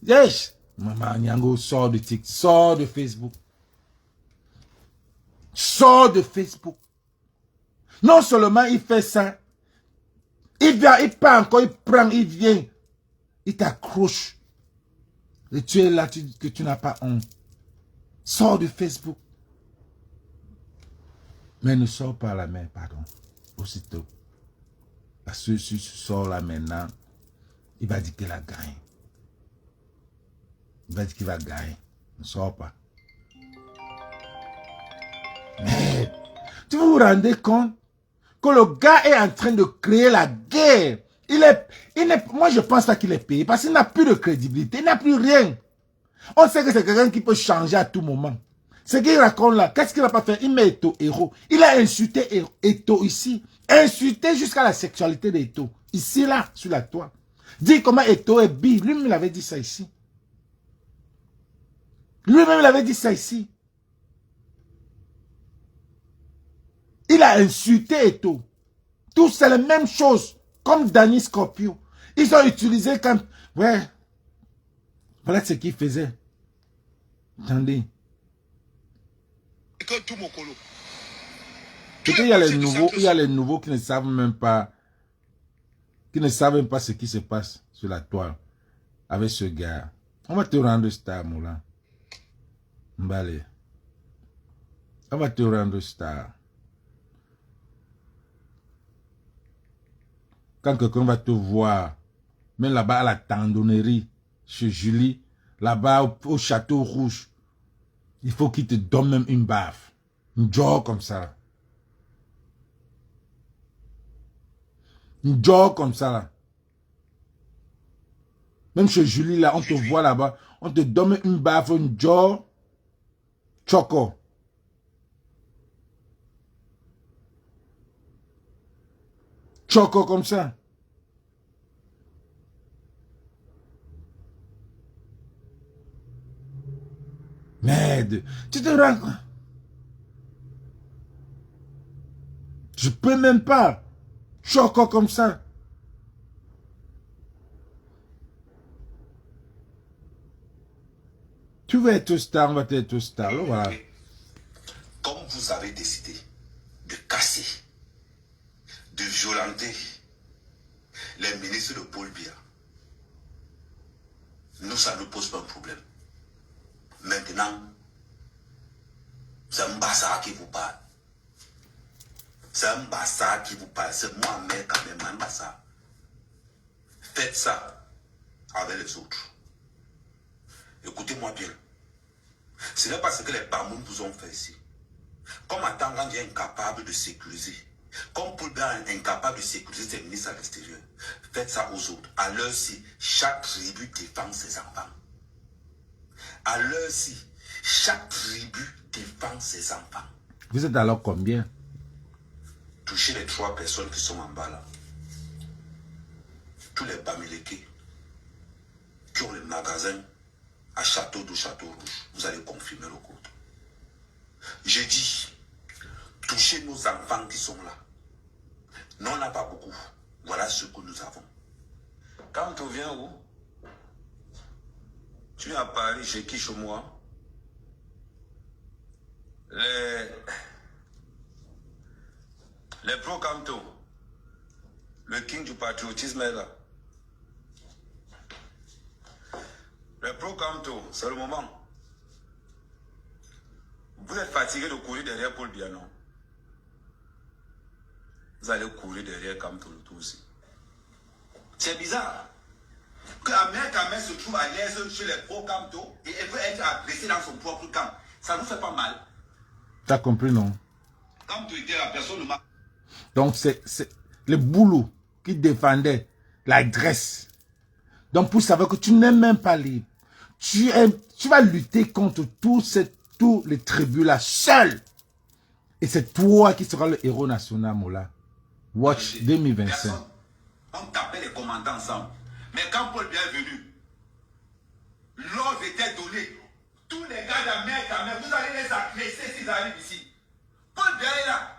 Yes! Maman Nyango, sort de TikTok. Sort de Facebook. Sort de Facebook. Non seulement il fait ça. Il vient, il part encore, il prend, il vient. Il t'accroche. Et tu es là que tu n'as pas honte. Sors de Facebook. Mais ne sors pas la main, pardon. Aussitôt. ce sort là maintenant, il va dire qu'il a gagné. Il va dire qu'il va gagner. Ne sort pas. Mais, tu vous rendez compte que le gars est en train de créer la guerre. Moi, je pense pas qu'il est payé parce qu'il n'a plus de crédibilité, il n'a plus rien. On sait que c'est quelqu'un qui peut changer à tout moment. Ce qu'il raconte là, qu'est-ce qu'il n'a pas fait? Il met Eto'o héros. Il a insulté Eto'o ici. Insulté jusqu'à la sexualité d'Eto'o. Ici, là, sur la toile. Dis comment Eto'o est bi. Lui-même, il avait dit ça ici. Lui-même, il avait dit ça ici. Il a insulté Eto'o. Tous, c'est la même chose. Comme Danny Scorpio. Ils ont utilisé comme... Ouais. Voilà ce qu'ils faisaient. Attendez. Que tout mon colo. Il y a les nouveaux qui ne savent même pas, ce qui se passe sur la toile avec ce gars. On va te rendre star, Moula. Mbale. On va te rendre star. Quand quelqu'un va te voir, même là-bas à la tendonnerie, chez Julie, là-bas au Château Rouge, il faut qu'il te donne même une baffe. Une jaw comme ça. Une jaw comme ça là. Même chez Julie là, on te voit là-bas, on te donne une baffe, une jaw, choco. Choco comme ça. Merde, tu te rends compte? Je peux même pas. Choco comme ça. Tu veux être star, on va être star. Voilà. Comme vous avez décidé de casser, de violenter les ministres de Paul Biya, nous, ça ne nous pose pas un problème. Maintenant, c'est Mbassa qui vous parle. C'est Mbassa qui vous parle. C'est moi-même quand même, Mbassa. Faites ça avec les autres. Écoutez-moi bien. Ce n'est pas ce que les Bamoun vous ont fait ici. Comme Atangand est incapable de sécuriser, comme Paul Biya est incapable de sécuriser ses ministres à l'extérieur, faites ça aux autres. À l'heure-ci, chaque tribu défend ses enfants. À l'heure-ci, chaque tribu défend ses enfants. Vous êtes alors combien? Touchez les 3 personnes qui sont en bas là. Tous les Bamileke qui ont le magasin à Château d'Eau, Château Rouge. Vous allez confirmer le code. J'ai dit, touchez nos enfants qui sont là. Non, on n'a pas beaucoup. Voilà ce que nous avons. Quand tu viens où? Tu viens à Paris, chez qui chez moi? Les pro-Camto, le king du patriotisme est là. Les pro-Camto, c'est le moment. Vous êtes fatigué de courir derrière Paul Biya, non? Vous allez courir derrière Camto le tout aussi. C'est bizarre que Ahmed Kamel se trouve à l'aise chez les pro-Camto et elle veut être agressée dans son propre camp. Ça ne vous fait pas mal? T'as compris, non? Camto était la personne de ma... Donc, c'est le boulot qui défendait la Grèce. Donc, pour savoir que tu n'es même pas libre. Tu vas lutter contre tous les tribus là, seul. Et c'est toi qui seras le héros national, Moula. Watch 2025. On tapait les commandants ensemble. Mais quand Paul Biya est venu, l'ordre était donné. Tous les gars d'Amérique, vous allez les agresser s'ils arrivent ici. Paul Biya est là.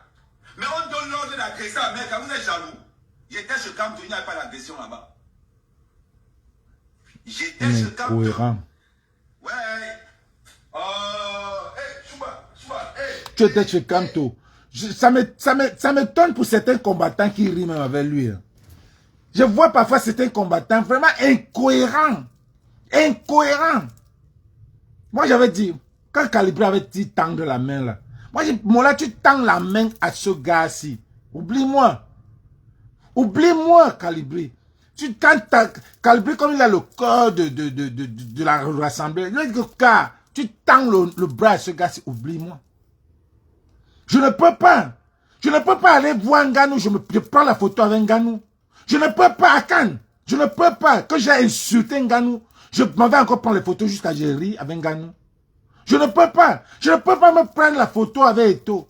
Mais on donne l'ordre d'agresser Amérique. Vous êtes jaloux. J'étais chez Camto, il n'y avait pas d'agression là-bas. J'étais chez Camto. Incohérent. Ouais. Chouba, Tu étais chez Camto. Ça m'étonne pour certains combattants qui rient même avec lui. Je vois parfois certains combattants vraiment incohérents. Incohérents. Moi, j'avais dit, quand Calibré avait dit tendre la main là, moi, là, tu tends la main à ce gars-ci. Oublie-moi. Oublie-moi, Calibré. Tu tentes Calibré comme il a le corps de la rassemblée. Le cas, tu tends le bras à ce gars, oublie-moi. Je ne peux pas. Je ne peux pas aller voir Nganou, je prends la photo avec Nganou. Je ne peux pas à Cannes. Je ne peux pas. Quand j'ai insulté Nganou, je m'en vais encore prendre les photos jusqu'à Géry avec Nganou. Je ne peux pas. Je ne peux pas me prendre la photo avec Eto.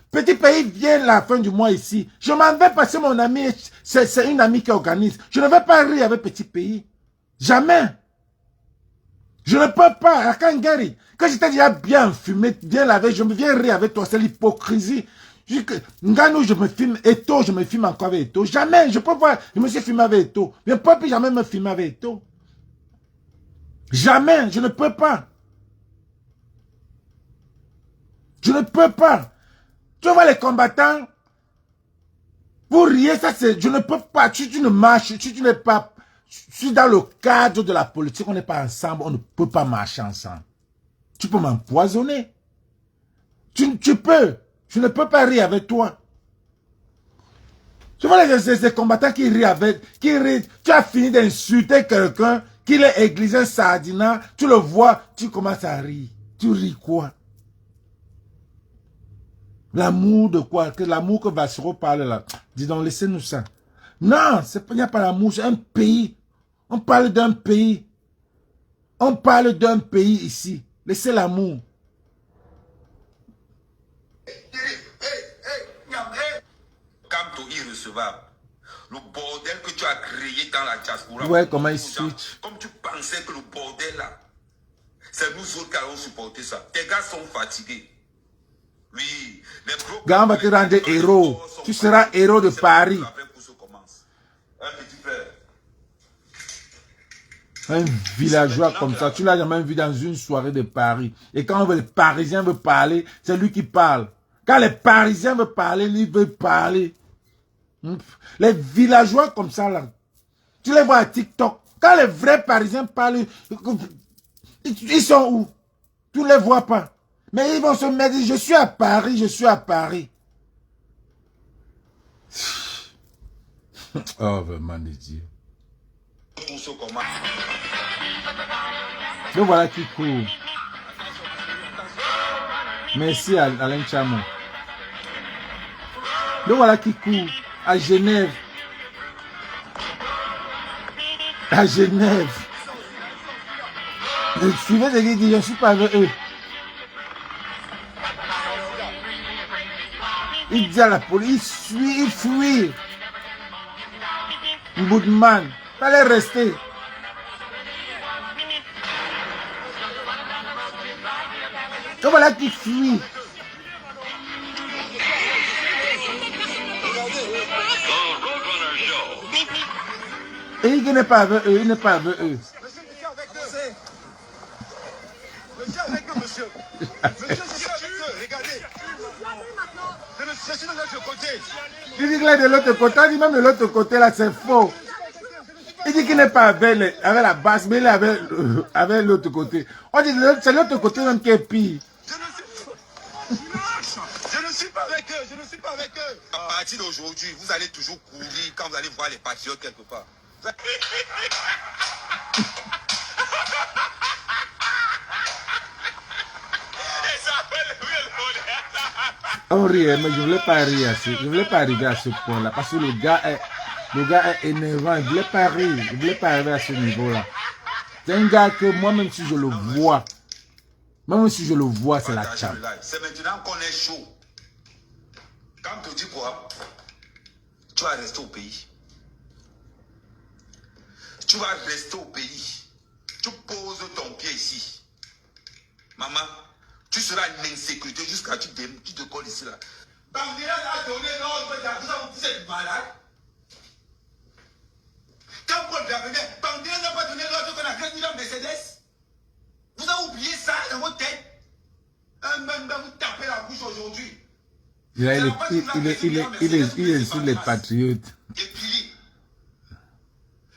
Petit pays vient la fin du mois ici. Je m'en vais passer mon ami. C'est une amie qui organise. Je ne vais pas rire avec petit pays. Jamais. Je ne peux pas. À Kangari, quand j'étais déjà bien fumé, bien lavé, je me viens rire avec toi. C'est l'hypocrisie. Nganou, je me filme. Eto, je me filme encore avec Eto. Jamais. Je peux pas. Je me suis filmé avec Eto. Je ne peux plus jamais me filmer avec Eto. Jamais. Je ne peux pas. Je ne peux pas. Tu vois les combattants, pour rier, ça c'est, je ne peux pas, tu ne marches, tu n'es pas, je suis dans le cadre de la politique, on n'est pas ensemble, on ne peut pas marcher ensemble. Tu peux m'empoisonner. Tu peux, je ne peux pas rire avec toi. Tu vois les combattants qui rient avec, qui rient, tu as fini d'insulter quelqu'un, qu'il est églisé sardina, tu le vois, tu commences à rire. Tu ris quoi? L'amour de quoi? Que l'amour que Vassero parle là. Dis donc, laissez-nous ça. Non, il n'y a pas l'amour, c'est un pays. On parle d'un pays. On parle d'un pays ici. Laissez l'amour. Camto irrecevable. Le bordel que tu as créé dans la diaspora. Ouais, comment il switch. Comme tu pensais que le bordel là, c'est nous autres qui allons supporter ça. Tes gars sont fatigués. Oui, Gars, on va te rendre héros. Tu seras héros de Paris. Un petit frère. Un villageois comme ça, tu l'as jamais vu dans une soirée de Paris. Et quand les Parisiens veulent parler, c'est lui qui parle. Quand les Parisiens veulent parler, lui veut parler. Les villageois comme ça, là, tu les vois à TikTok. Quand les vrais Parisiens parlent, ils sont où? Tu ne les vois pas. Mais ils vont se mettre, je suis à Paris, je suis à Paris. Oh, vraiment, Dieu. Le voilà qui court. Merci à Alain Chamon. Le voilà qui court à Genève. À Genève. Le suivez ce qu'il dit, je ne suis pas avec eux. Il dit à la police, il fuit. Boudman, fallait rester. Et voilà qui fuit. Et il n'est pas avec eux, il n'est pas avec eux. Monsieur avec eux, monsieur. Monsieur, je suis avec eux, regardez. Je suis de l'autre côté. Il dit qu'il est de l'autre côté, il dit même de l'autre côté là, c'est faux. Il dit qu'il n'est pas avec la base, mais il est avec l'autre côté. On dit que c'est l'autre côté même qui est pire. Je ne suis pas avec eux, je ne suis pas avec eux. À partir d'aujourd'hui, vous allez toujours courir quand vous allez voir les patriotes quelque part. On riait, mais je ne voulais pas rire. Je ne voulais pas arriver à ce point-là. Parce que le gars est énervant. Il ne voulait pas rire. Il ne voulait pas arriver à ce niveau-là. C'est un gars que moi, même si je le vois, c'est la chambre. C'est maintenant qu'on est chaud. Quand on te dit quoi, tu vas rester au pays. Tu vas rester au pays. Tu poses ton pied ici. Maman, tu seras en insécurité jusqu'à ce que tu te colles ici là. Bandera a donné l'ordre, vous êtes malade. Quand Paul Gabriel, Bandera n'a pas donné l'ordre qu'on a gagné dans Mercedes. Vous avez oublié ça dans votre tête. Même vous tapez la bouche aujourd'hui. Il est sur les patriotes. Et puis,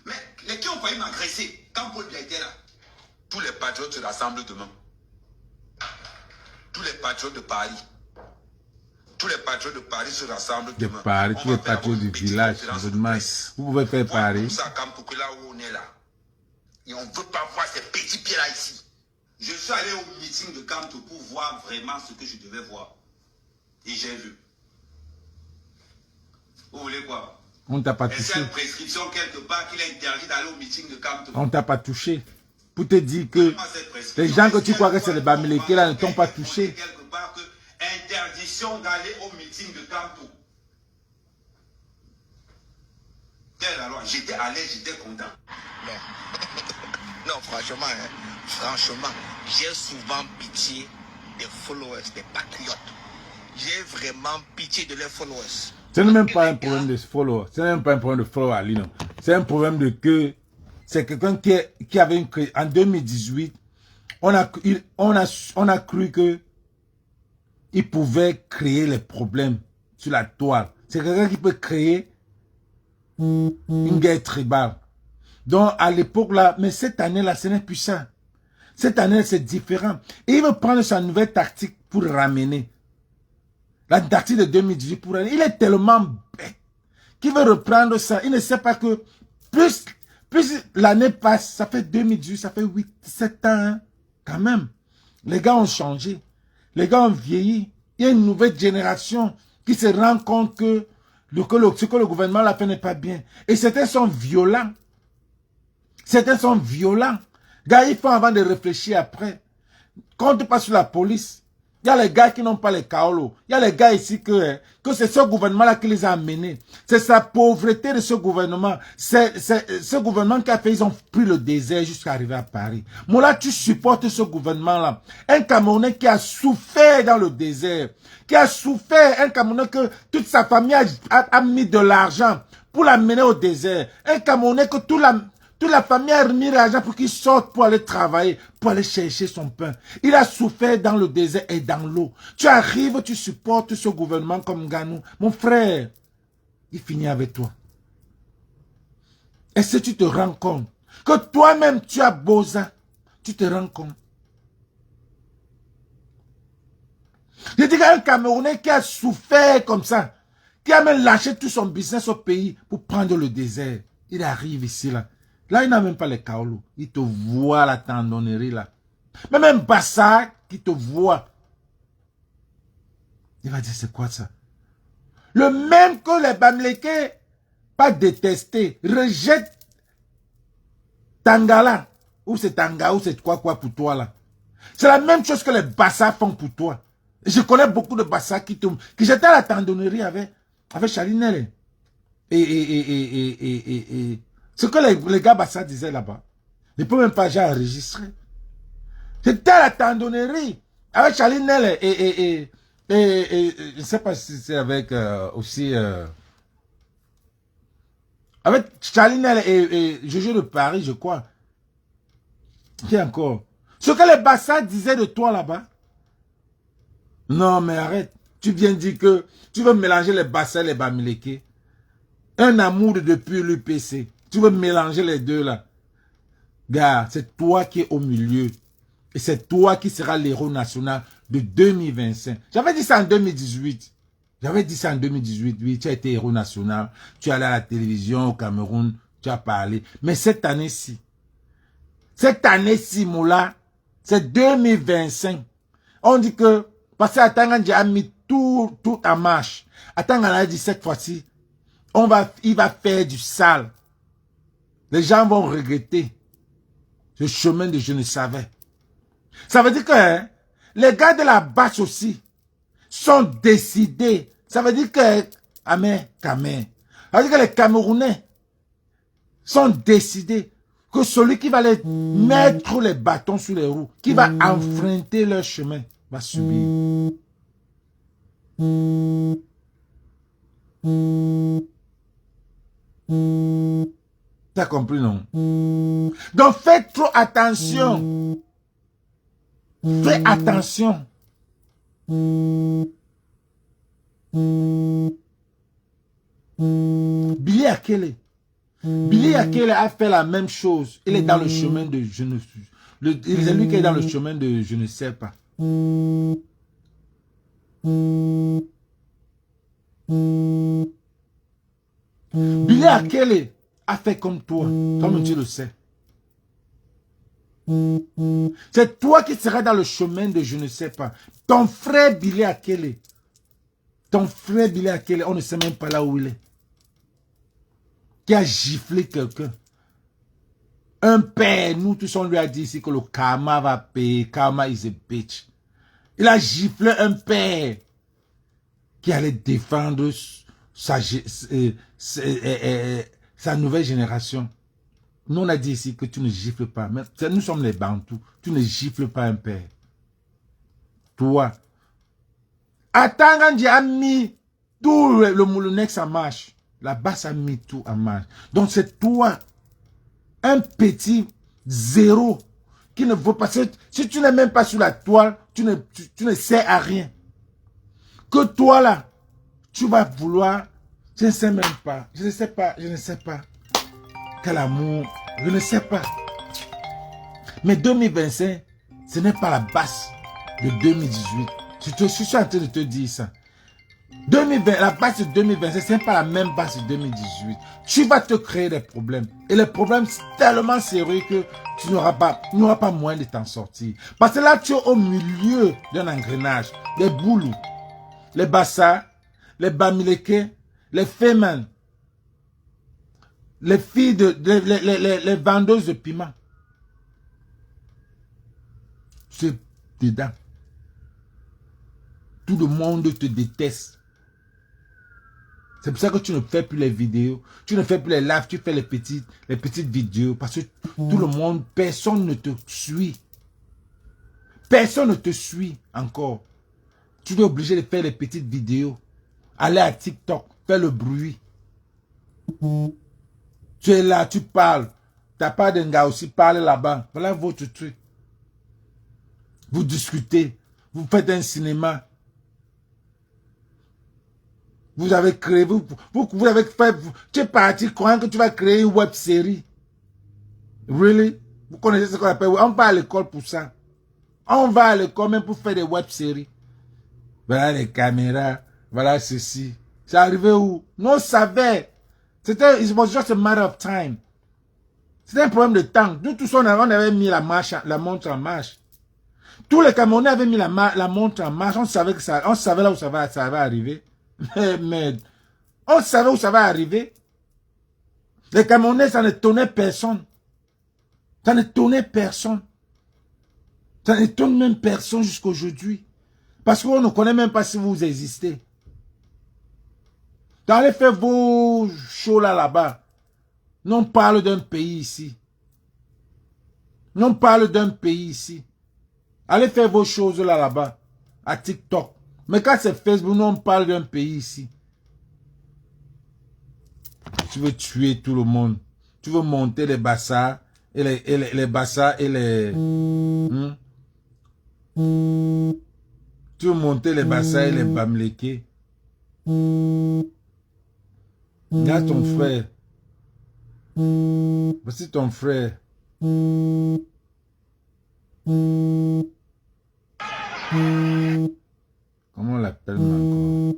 mais les qui ont failli m'agresser, quand Paul Biya était là, tous les patriotes se rassemblent demain. Tous les patriotes de Paris. Tous les patriotes de Paris se rassemblent De demain. Paris, On tous va les faire patriotes du une petite village, conférence de évidemment. presse. Vous pouvez faire Paris. Tout ça comme pour que là où on est là. Et on ne veut pas voir ces petits pieds là ici. Je suis allé au meeting de Kamto pour voir vraiment ce que je devais voir. Et j'ai vu. Vous voulez quoi? On ne t'a pas Est-ce qu'il y a touché. une prescription quelque part qu'il est interdit d'aller au meeting de Kamto? On ne t'a pas touché. Pour te dire que les gens que tu crois que c'est les Bamileke là ne t'ont pas touché. Quelque part que interdiction d'aller au meeting de Kamto. Alors, j'étais à l'aise, j'étais content. Non. Non, franchement, j'ai souvent pitié des followers, des patriotes. J'ai vraiment pitié de les followers. Ce n'est même pas un problème de follow. Ce n'est même pas un problème de follow Ali, non. C'est un problème de que c'est quelqu'un qui avait une en 2018, on a cru que il pouvait créer les problèmes sur la toile. C'est quelqu'un qui peut créer une guerre tribale. Donc, à l'époque là, mais cette année-là, ce n'est plus ça. Cette année, c'est différent. Et il veut prendre sa nouvelle tactique pour ramener. La tactique de 2018 pour ramener. Il est tellement bête qu'il veut reprendre ça. Il ne sait pas que plus l'année passe, ça fait 2018, ça fait 7 ans, hein, quand même. Les gars ont changé. Les gars ont vieilli. Il y a une nouvelle génération qui se rend compte que ce que le gouvernement l'a fait n'est pas bien. Et certains sont violents. Certains sont violents. Gars, il faut avant de réfléchir après. Quand tu passes sur la police, il y a les gars qui n'ont pas les kaolos. Il y a les gars ici que c'est ce gouvernement-là qui les a amenés. C'est sa pauvreté de ce gouvernement. C'est ce gouvernement qui a fait, ils ont pris le désert jusqu'à arriver à Paris. Moi là, tu supportes ce gouvernement-là. Un Camerounais qui a souffert dans le désert. Qui a souffert, un Camerounais que toute sa famille a mis de l'argent pour l'amener au désert. Un Camerounais que toute la famille a remis l'argent pour qu'il sorte pour aller travailler, pour aller chercher son pain. Il a souffert dans le désert et dans l'eau. Tu arrives, tu supportes ce gouvernement comme Ganou. Mon frère, il finit avec toi. Est-ce que tu te rends compte que toi-même tu as beau ça? Tu te rends compte? Je dis qu'un Camerounais qui a souffert comme ça, qui a même lâché tout son business au pays pour prendre le désert, il arrive ici là. Là, il n'a même pas les kaolos. Il te voit la tendonnerie là. Mais même Bassa qui te voit, il va dire c'est quoi ça? Le même que les Bamileke, pas détesté, rejette Tangala. Ou c'est Tanga, ou c'est quoi pour toi là. C'est la même chose que les Bassa font pour toi. Je connais beaucoup de Bassa qui j'étais à la tendonnerie avec Chalinelle. Et ce que les gars Bassa disaient là-bas, ne peut même pas j'ai enregistré. J'étais à la tendonnerie avec Chalinelle et je ne sais pas si c'est avec aussi avec Chalinelle et Jojo de Paris, je crois. Qui encore? Ce que les Bassa disaient de toi là-bas. Non, mais arrête. Tu viens dire que tu veux mélanger les Bassa et les Bamileke. Un amour depuis l'UPC. Tu veux mélanger les deux là. Gars, c'est toi qui es au milieu. Et c'est toi qui seras l'héros national de 2025. J'avais dit ça en 2018. J'avais dit ça en 2018. Oui, tu as été héros national. Tu es allé à la télévision au Cameroun. Tu as parlé. Mais cette année-ci, Moula, c'est 2025. On dit que, parce que Atangandji a mis tout en marche. Atangandji a dit cette fois-ci, il va faire du sale. Les gens vont regretter ce chemin de je ne savais. Ça veut dire que hein, les gars de la base aussi sont décidés. Ça veut dire que ça veut dire que les Camerounais sont décidés que celui qui va les mettre les bâtons sur les roues, qui va enfreinter leur chemin, va subir. T'as compris, non? Donc fais trop attention. Fais attention. Billy Akele. Billy Akele a fait la même chose. Il est dans le chemin de je ne suis. C'est lui qui est dans le chemin de je ne sais pas. Billy Akele a fait comme toi, comme tu le sais. C'est toi qui seras dans le chemin de je ne sais pas. Ton frère Billy Akele, on ne sait même pas là où il est. Qui a giflé quelqu'un. Un père, nous tous on lui a dit ici que le karma va payer. Karma is a bitch. Il a giflé un père qui allait défendre sa nouvelle génération. Nous on a dit ici que tu ne gifles pas. Mais nous sommes les Bantous. Tu ne gifles pas un père. Toi. Attends, quand j'ai mis tout le Moulinex en marche. La basse a mis tout en marche. Donc c'est toi, un petit zéro, qui ne vaut pas. Si tu n'es même pas sur la toile, tu ne sers à rien. Que toi là, tu vas vouloir, je ne sais même pas, je ne sais pas. Quel amour, je ne sais pas. Mais 2025, ce n'est pas la base de 2018. Je suis en train de te dire ça. 2020, la base de 2025, ce n'est pas la même base de 2018. Tu vas te créer des problèmes. Et les problèmes sont tellement sérieux que tu n'auras pas moyen de t'en sortir. Parce que là, tu es au milieu d'un engrenage. Les boulous, les Bassa, les Bamileke, les Femen, les filles les vendeuses de piment. C'est dedans. Tout le monde te déteste. C'est pour ça que tu ne fais plus les vidéos, tu ne fais plus les lives, tu fais les petites vidéos. Parce que tout le monde, personne ne te suit. Personne ne te suit encore. Tu es obligé de faire les petites vidéos. Aller à TikTok, faire le bruit. Tu es là, tu parles. T'as pas d'un gars aussi, parle là-bas. Voilà votre truc. Vous discutez. Vous faites un cinéma. Vous avez créé, vous avez fait, tu es parti croyant que tu vas créer une web série. Really? Vous connaissez ce qu'on appelle, on va à l'école pour ça. On va à l'école même pour faire des web séries. Voilà les caméras, voilà ceci. C'est arrivé où? Nous on savait. C'était, it was just a matter of time. C'était un problème de temps. Nous tous on avait mis la montre en marche. Tous les Camerounais avaient mis la montre en marche. On savait là où ça va arriver. Mais on savait où ça va arriver. Les Camerounais, ça n'étonnait personne. Ça n'étonnait personne. Ça n'étonne même personne jusqu'à aujourd'hui. Parce qu'on ne connaît même pas si vous existez. Allez faire vos shows là-bas. Non, on parle d'un pays ici. Non, on parle d'un pays ici. Allez faire vos choses là-bas. À TikTok. Mais quand c'est Facebook, nous on parle d'un pays ici. Tu veux tuer tout le monde. Tu veux monter les Bassa et les Bassa et les... Tu veux monter les Bassa et les Bamileke. Regarde ton frère. Voici ton frère. Comment on l'appelle encore?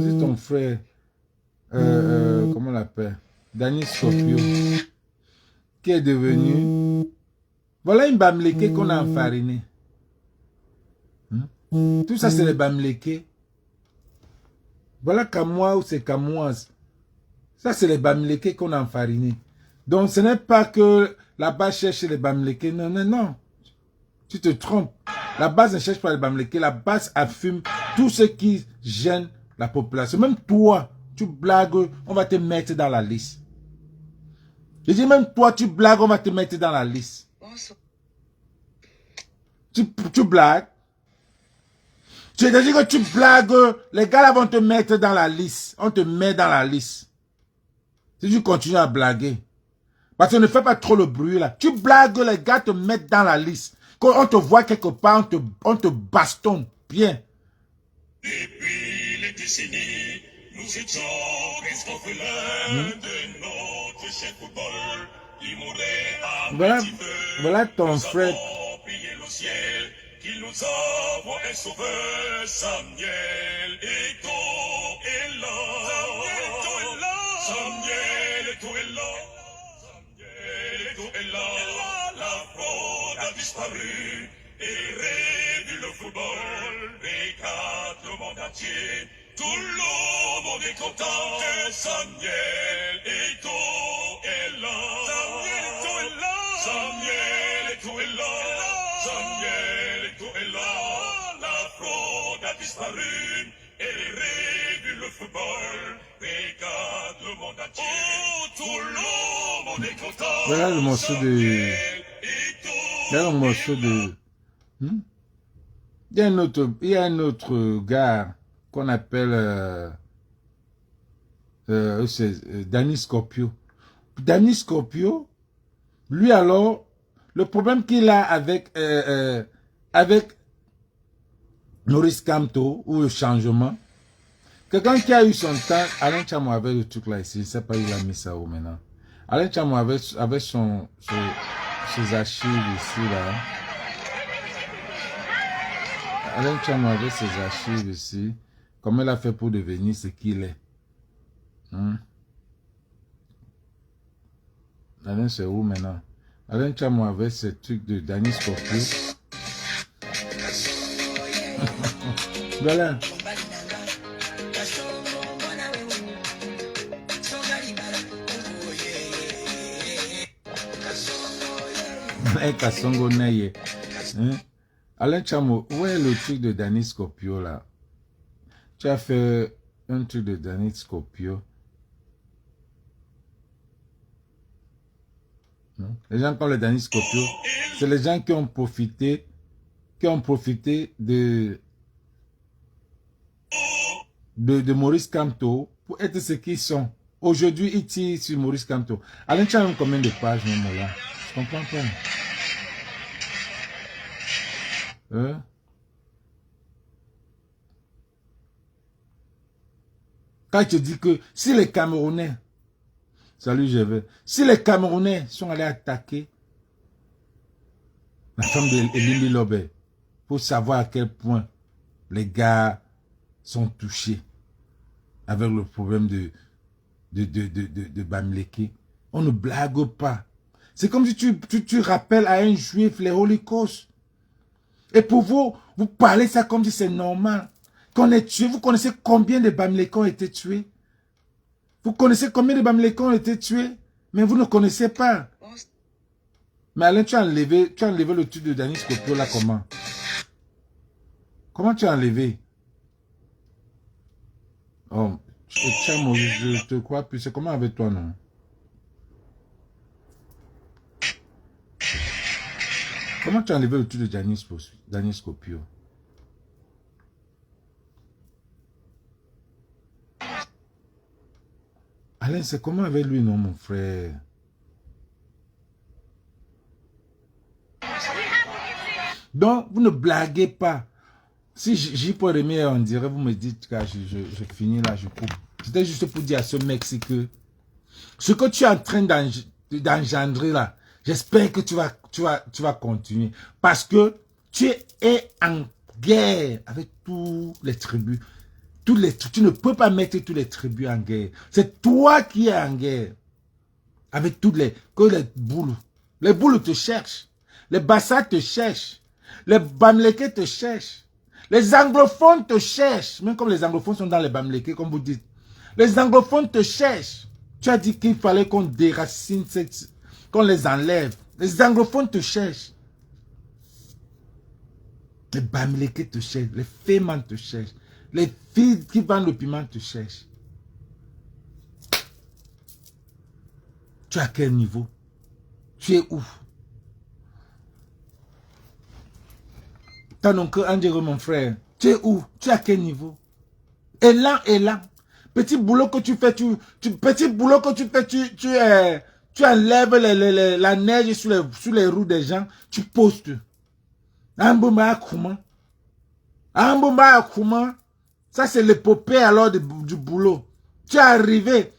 C'est ton frère. Comment on l'appelle? Daniel Sofio. Qui est devenu... Voilà une Bamileke qu'on a enfariné. Tout ça, c'est les Bamileke. Voilà Kamois ou c'est Kamoise. Ça, c'est les Bamileke qu'on a enfariné. Donc, ce n'est pas que la base cherche les Bamileke. Non, non, non. Tu te trompes. La base ne cherche pas les Bamileke. La base affume tout ce qui gêne la population. Même toi, tu blagues, on va te mettre dans la liste. Je dis même toi, tu blagues, on va te mettre dans la liste. Tu blagues. Je te dis que tu blagues, les gars là vont te mettre dans la liste. On te met dans la liste. Si tu continues à blaguer. Parce que ne fais pas trop le bruit là. Tu blagues, les gars te mettent dans la liste. Quand on te voit quelque part, on te bastonne. Bien. Depuis les décennies, Nous étions presque orphelins de notre cher football. Il mourait à petit feu. Voilà ton frère. Prier le ciel, qu'il nous envoie un sauveur. Samuel Eto'o est là. Samuel Eto'o est là. Samuel Eto'o est là. La fraude a disparu et réduit le football. Regarde le monde entier. Tout le monde est content. Samuel Eto'o est là. Samuel Eto'o est là. Samuel Eto'o est là. Samuel Eto'o est là. La fraude a disparu et réduit le football. Regarde le monde entier. Tout le monde est content. Voilà le morceau de... Voilà le morceau de... Il y a un autre gars qu'on appelle Danny Scorpio. Danny Scorpio, lui alors, le problème qu'il a avec Maurice Kamto, ou le changement, quelqu'un qui a eu son temps, Alain Tchamo avait le truc là ici, je ne sais pas où il a mis ça où maintenant. Alain Tchamo avait ses archives ici là. Alain Tchamo avait ses archives ici. Comment il a fait pour devenir ce qu'il est. Alain, c'est où maintenant? Alain Tchamo avait ce truc de Danny Scorpio. Voilà. Kasongo Naye. Alain Tchamo, où est le truc de Danny Scorpio là? Tu as fait un truc de Danny Scorpio. Les gens comme le Danny Scorpio, c'est les gens qui ont profité de Maurice Kamto pour être ce qu'ils sont. Aujourd'hui, ils tirent sur Maurice Kamto. Alain Tchamo, combien de pages même là? Je comprends pas. Quand je dis que si les Camerounais, salut je vais, si les Camerounais sont allés attaquer la femme d'Elimbi Lobé, pour savoir à quel point les gars sont touchés avec le problème de Bamileke, on ne blague pas. C'est comme si tu rappelles à un juif les Holocaustes. Et pour vous, vous parlez ça comme si c'est normal. Qu'on est tué. Vous connaissez combien de Bamileke ont été tués? Vous connaissez combien de Bamileke ont été tués? Mais vous ne connaissez pas. Mais Alain, tu as enlevé le truc de Danny Scorpio là comment? Comment tu as enlevé? Oh, Tchamo, je te crois plus. C'est comment avec toi, non? Comment tu as enlevé le truc de Danny Scorpio? Alain, c'est comment avec lui, non, mon frère? Donc, vous ne blaguez pas. Si j'y peux remettre, on dirait, vous me dites que je finis là, je coupe. C'était juste pour dire à ce mec, c'est que ce que tu es en train d'engendrer là, j'espère que tu vas continuer. Parce que tu es en guerre avec tous les tribus. Tu ne peux pas mettre tous les tribus en guerre. C'est toi qui es en guerre. Avec toutes les boules. Les boules te cherchent. Les Bassa te cherchent. Les Bamileke te cherchent. Les anglophones te cherchent. Même comme les anglophones sont dans les Bamileke, comme vous dites. Les anglophones te cherchent. Tu as dit qu'il fallait qu'on déracine, qu'on les enlève. Les anglophones te cherchent. Les Bamileke te cherchent. Les Fémans te cherchent. Les filles qui vendent le piment te cherchent. Tu es à quel niveau? Tu es où? T'as donc André, mon frère. Tu es où? Tu es à quel niveau? Élan. Petit boulot que tu fais, tu enlèves la neige sur les roues des gens, tu postes. Ambouma Akouma. Ça, c'est l'épopée alors du boulot. Tu es arrivé.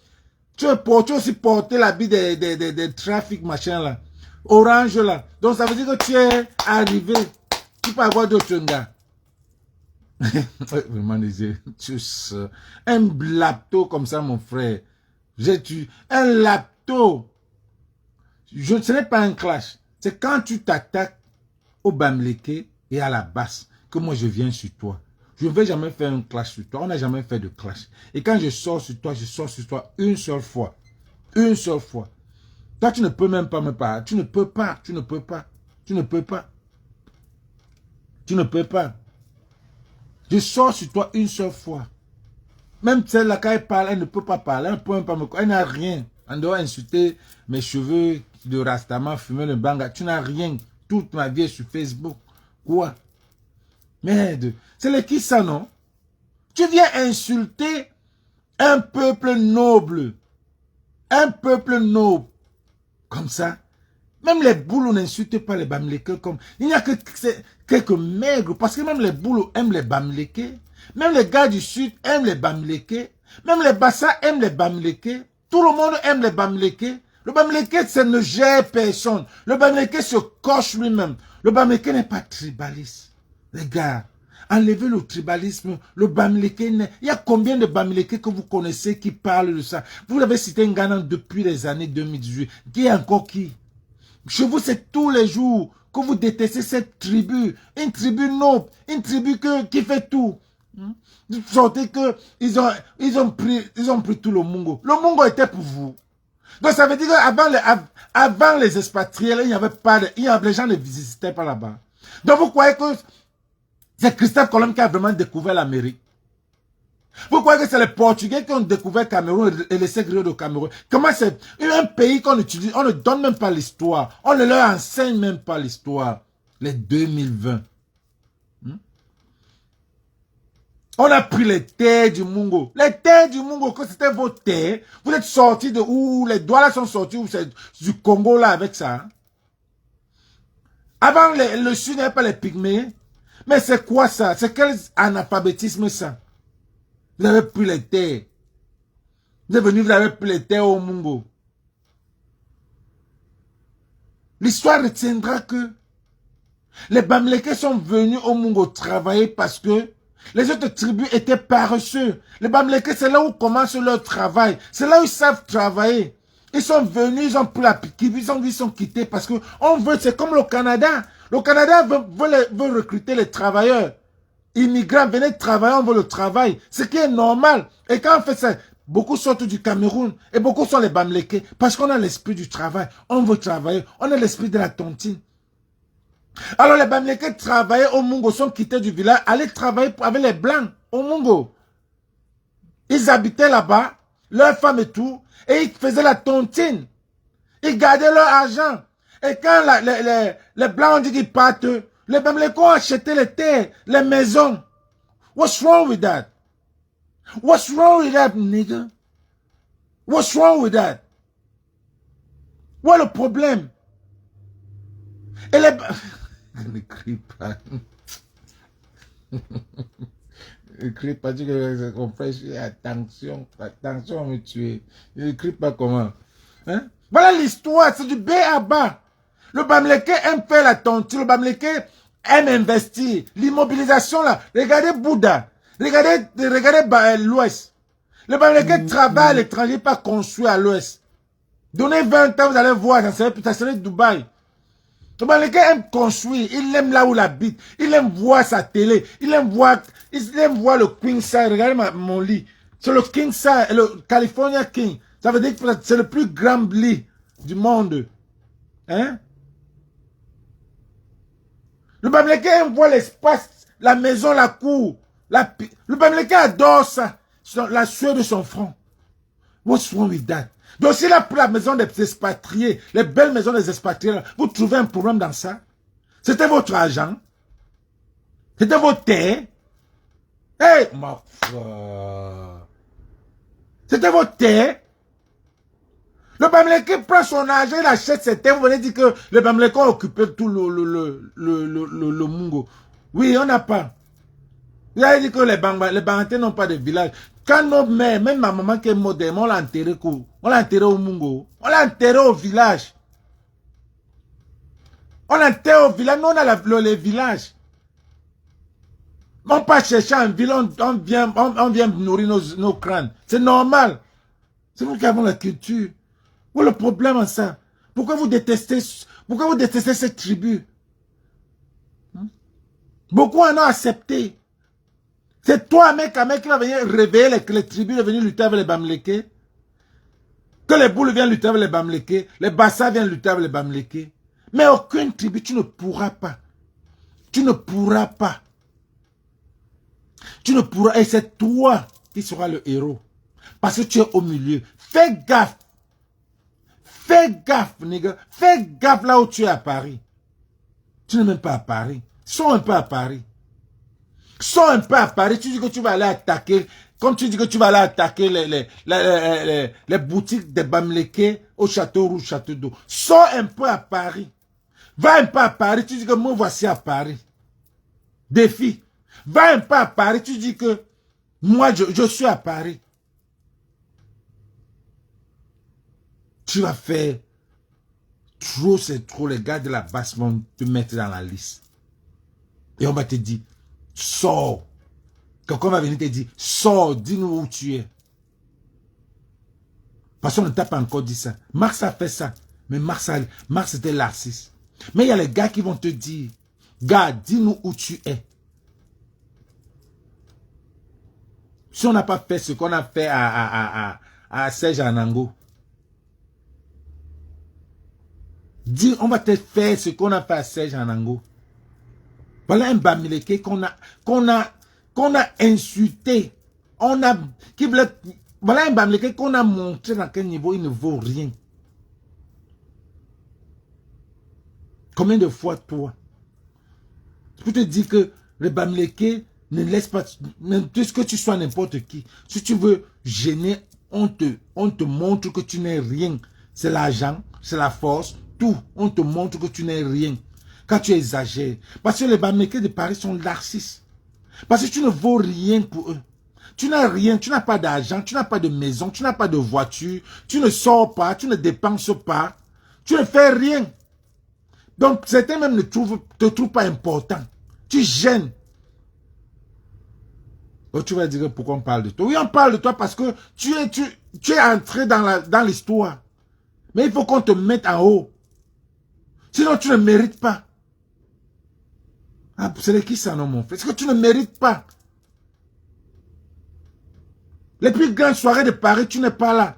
Tu as aussi porté l'habit des trafics, machin là. Orange là. Donc ça veut dire que tu es arrivé. Tu peux avoir d'autres gars. Vraiment, un laptop comme ça, mon frère. Un laptop. Ce n'est pas un clash. C'est quand tu t'attaques au Bamileke et à la basse que moi je viens sur toi. Je ne vais jamais faire un clash sur toi. On n'a jamais fait de clash. Et quand je sors sur toi une seule fois. Une seule fois. Toi, tu ne peux même pas me parler. Tu ne peux pas. Tu ne peux pas. Tu ne peux pas. Tu ne peux pas. Je sors sur toi une seule fois. Même celle-là, quand elle parle, elle ne peut pas parler. Elle ne peut même pas me... Elle n'a rien. Elle doit insulter mes cheveux de Rastaman, fumer le banga. Tu n'as rien. Toute ma vie est sur Facebook. Quoi? Merde. C'est le qui ça, non? Tu viens insulter un peuple noble. Un peuple noble. Comme ça. Même les boulots n'insultent pas les Bamileke comme... Il n'y a que quelques maigres. Parce que même les boulots aiment les Bamileke. Même les gars du sud aiment les Bamileke. Même les Bassa aiment les Bamileke. Tout le monde aime les Bamileke. Le Bamileke, ça ne gère personne. Le Bamileke se coche lui-même. Le Bamileke n'est pas tribaliste. Les gars, enlevez le tribalisme. Le Bamileke, il y a combien de Bamileke que vous connaissez qui parlent de ça? Vous l'avez cité en Ghana depuis les années 2018. Qui est encore qui? Chez vous, c'est tous les jours que vous détestez cette tribu. Une tribu noble. Une tribu qui fait tout. Vous sortez que ils ont pris tout le Mungo. Le Mungo était pour vous. Donc ça veut dire qu'avant les expatriés, il n'y avait pas les gens ne visitaient pas là-bas. Donc vous croyez que c'est Christophe Colomb qui a vraiment découvert l'Amérique? Vous croyez que c'est les Portugais qui ont découvert Cameroun et laissé griller au Cameroun? Comment c'est un pays qu'on utilise, on ne donne même pas l'histoire. On ne leur enseigne même pas l'histoire. Les 2020. On a pris les terres du Mungo. Les terres du Mungo, que c'était vos terres. Vous êtes sortis de où? Les doigts là sont sortis où? C'est du Congo là avec ça. Avant, le sud n'avait pas les pygmées. Mais c'est quoi ça? C'est quel analphabétisme ça? Vous avez pris les terres. Vous êtes venu, vous avez pris les terres au Mungo. L'histoire retiendra que les Bamileke sont venus au Mungo travailler parce que les autres tribus étaient paresseux. Les Bamileke, c'est là où commence leur travail. C'est là où ils savent travailler. Ils sont venus, ils ont pris la pique, ils sont quittés parce que on veut, c'est comme le Canada. Le Canada veut recruter les travailleurs. Immigrants, venez travailler, on veut le travail. Ce qui est normal. Et quand on fait ça, beaucoup sortent du Cameroun et beaucoup sont les Bamileke parce qu'on a l'esprit du travail. On veut travailler. On a l'esprit de la tontine. Alors les Bamileke travaillaient au Mungo, sont quittés du village, allaient travailler avec les Blancs au Mungo. Ils habitaient là-bas, leurs femmes et tout, et ils faisaient la tontine. Ils gardaient leur argent. Et quand les Blancs ont dit qu'ils partent, les Bamileke ont acheté les terres, les maisons. What's wrong with that? What's wrong with that, nigga? What's wrong with that? What le problème? Et les... Ne crie pas. Ne crie pas, tu que mon frère, attention, attention à me tuer. Ne crie pas comment. Hein? Voilà l'histoire, c'est du B à bas. Le Bamileke aime faire la tontine, le Bamileke aime investir. L'immobilisation là, regardez Bouddha, regardez l'Ouest. Le Bamileke travaille à l'étranger, pas construit à l'Ouest. Donnez 20 ans, vous allez voir, ça serait Dubaï. Le Bamileke aime construire, il aime là où il habite, il aime voir sa télé, il aime voir le Queen Size. Regardez mon lit. C'est le King Size, le California King. Ça veut dire que c'est le plus grand lit du monde. Hein? Le Bamileke aime voir l'espace, la maison, la cour. Le Bamileke adore ça, la sueur de son front. What's wrong with that? Donc s'il a pris la maison des expatriés, les belles maisons des expatriés, vous trouvez un problème dans ça? C'était votre argent? C'était votre terre? Hey, ma foi! C'était votre terre? Le Bamileke prend son argent, il achète ses terres. Vous venez dire que le Bamileke a occupé tout le Mungo. Oui, on n'a pas. Vous avez dit que les Bangatés n'ont pas de village. Quand nos mères, même ma maman qui est morte, on l'a enterré où? On l'a enterré au Mungo. On l'a enterré au village. On l'a enterré au village. Nous, on a les villages. On pas chercher en ville, on vient nourrir nos crânes. C'est normal. C'est nous qui avons la culture. Où est le problème en ça? Pourquoi vous détestez cette tribu? Beaucoup en ont accepté. C'est toi, mec, qui va venir réveiller les tribus, de venir lutter avec les Bamileke. Que les Boules viennent lutter avec les Bamileke, les Bassa viennent lutter avec les Bamileke. Mais aucune tribu, tu ne pourras pas. Tu ne pourras pas. Tu ne pourras, et c'est toi qui seras le héros. Parce que tu es au milieu. Fais gaffe. Fais gaffe, nigga. Fais gaffe là où tu es à Paris. Tu n'es même pas à Paris. Sors un peu à Paris. Sors un peu à Paris. Tu dis que tu vas aller attaquer, comme tu dis que tu vas aller attaquer les boutiques des Bamileke au Château Rouge, Château d'Eau. Sors un peu à Paris. Va un peu à Paris. Tu dis que moi voici à Paris. Défi. Va un peu à Paris. Tu dis que moi je suis à Paris. Tu vas faire trop, c'est trop. Les gars de la basse vont te mettre dans la liste. Et on va te dire, sors. Quelqu'un va venir te dire, sors, dis-nous où tu es. Parce qu'on ne t'a pas encore dit ça. Marx a fait ça. Mais Marx était l'artiste. Mais il y a les gars qui vont te dire, gars, dis-nous où tu es. Si on n'a pas fait ce qu'on a fait à Serge Anango, dis, on va te faire ce qu'on a fait à Serge Anango. Voilà un Bamileke qu'on a insulté. Voilà un Bamileke qu'on a montré dans quel niveau il ne vaut rien. Combien de fois toi? Je peux te dire que le Bamileke ne laisse pas, puisque tu sois n'importe qui. Si tu veux gêner, on te montre que tu n'es rien. C'est l'argent, c'est la force, tout. On te montre que tu n'es rien. Quand tu exagères. Parce que les Bamileke de Paris sont narcisses. Parce que tu ne vaux rien pour eux. Tu n'as rien, tu n'as pas d'argent, tu n'as pas de maison, tu n'as pas de voiture, tu ne sors pas, tu ne dépenses pas, tu ne fais rien. Donc certains même ne te trouvent pas important. Tu gênes. Oh, tu vas dire pourquoi on parle de toi. Oui, on parle de toi parce que tu es entré dans l'histoire. Mais il faut qu'on te mette en haut. Sinon, tu ne mérites pas. Ah, c'est qui ça, non, mon frère? C'est que tu ne mérites pas. Les plus grandes soirées de Paris, tu n'es pas là.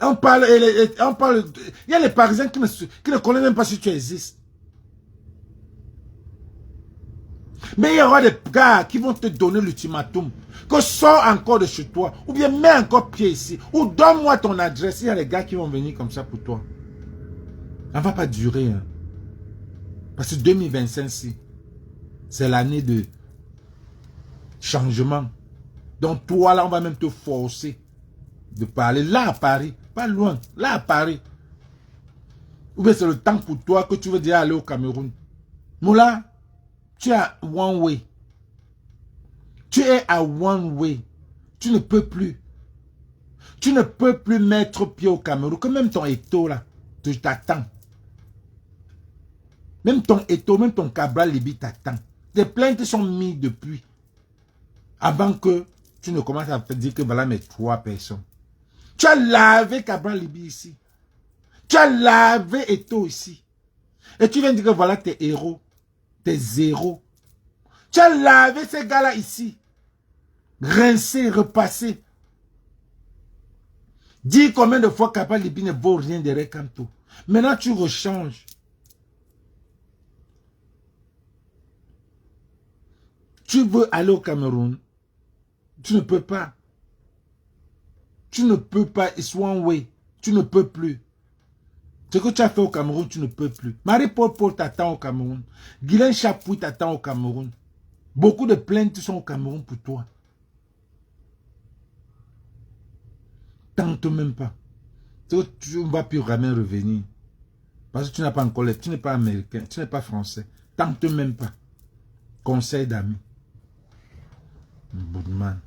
On parle. Il y a les Parisiens qui ne connaissent même pas si tu existes. Mais il y aura des gars qui vont te donner l'ultimatum. Que sors encore de chez toi. Ou bien mets encore pied ici. Ou donne-moi ton adresse. Il y a des gars qui vont venir comme ça pour toi. Ça ne va pas durer. Hein. Parce que 2025, c'est l'année de changement. Donc toi, là, on va même te forcer de parler. Là, à Paris. Pas loin. Là, à Paris. Ou bien c'est le temps pour toi que tu veux déjà aller au Cameroun. Moula, tu es à one way. Tu es à one way. Tu ne peux plus. Tu ne peux plus mettre pied au Cameroun. Que même ton Eto là, je t'attends. Même ton Eto, même ton Cabral Libi t'attend. Des plaintes sont mises depuis. Avant que tu ne commences à te dire que voilà mes 3 personnes. Tu as lavé Cabral Libi ici. Tu as lavé Eto ici. Et tu viens dire que voilà tes héros. Tes zéros. Tu as lavé ces gars-là ici. Rincé, repassé. Dis combien de fois Cabral Libi ne vaut rien derrière Kanto. Maintenant tu rechanges. Tu veux aller au Cameroun. Tu ne peux pas. Tu ne peux pas. It's one way. Tu ne peux plus. Ce que tu as fait au Cameroun, tu ne peux plus. Marie-Paul Paul t'attend au Cameroun. Guylaine Chapouille t'attend au Cameroun. Beaucoup de plaintes sont au Cameroun pour toi. Tente même pas. Tu ne vas plus jamais revenir. Parce que tu n'as pas encore tu n'es pas américain, tu n'es pas français. Tente même pas. Conseil d'amis. Boudman.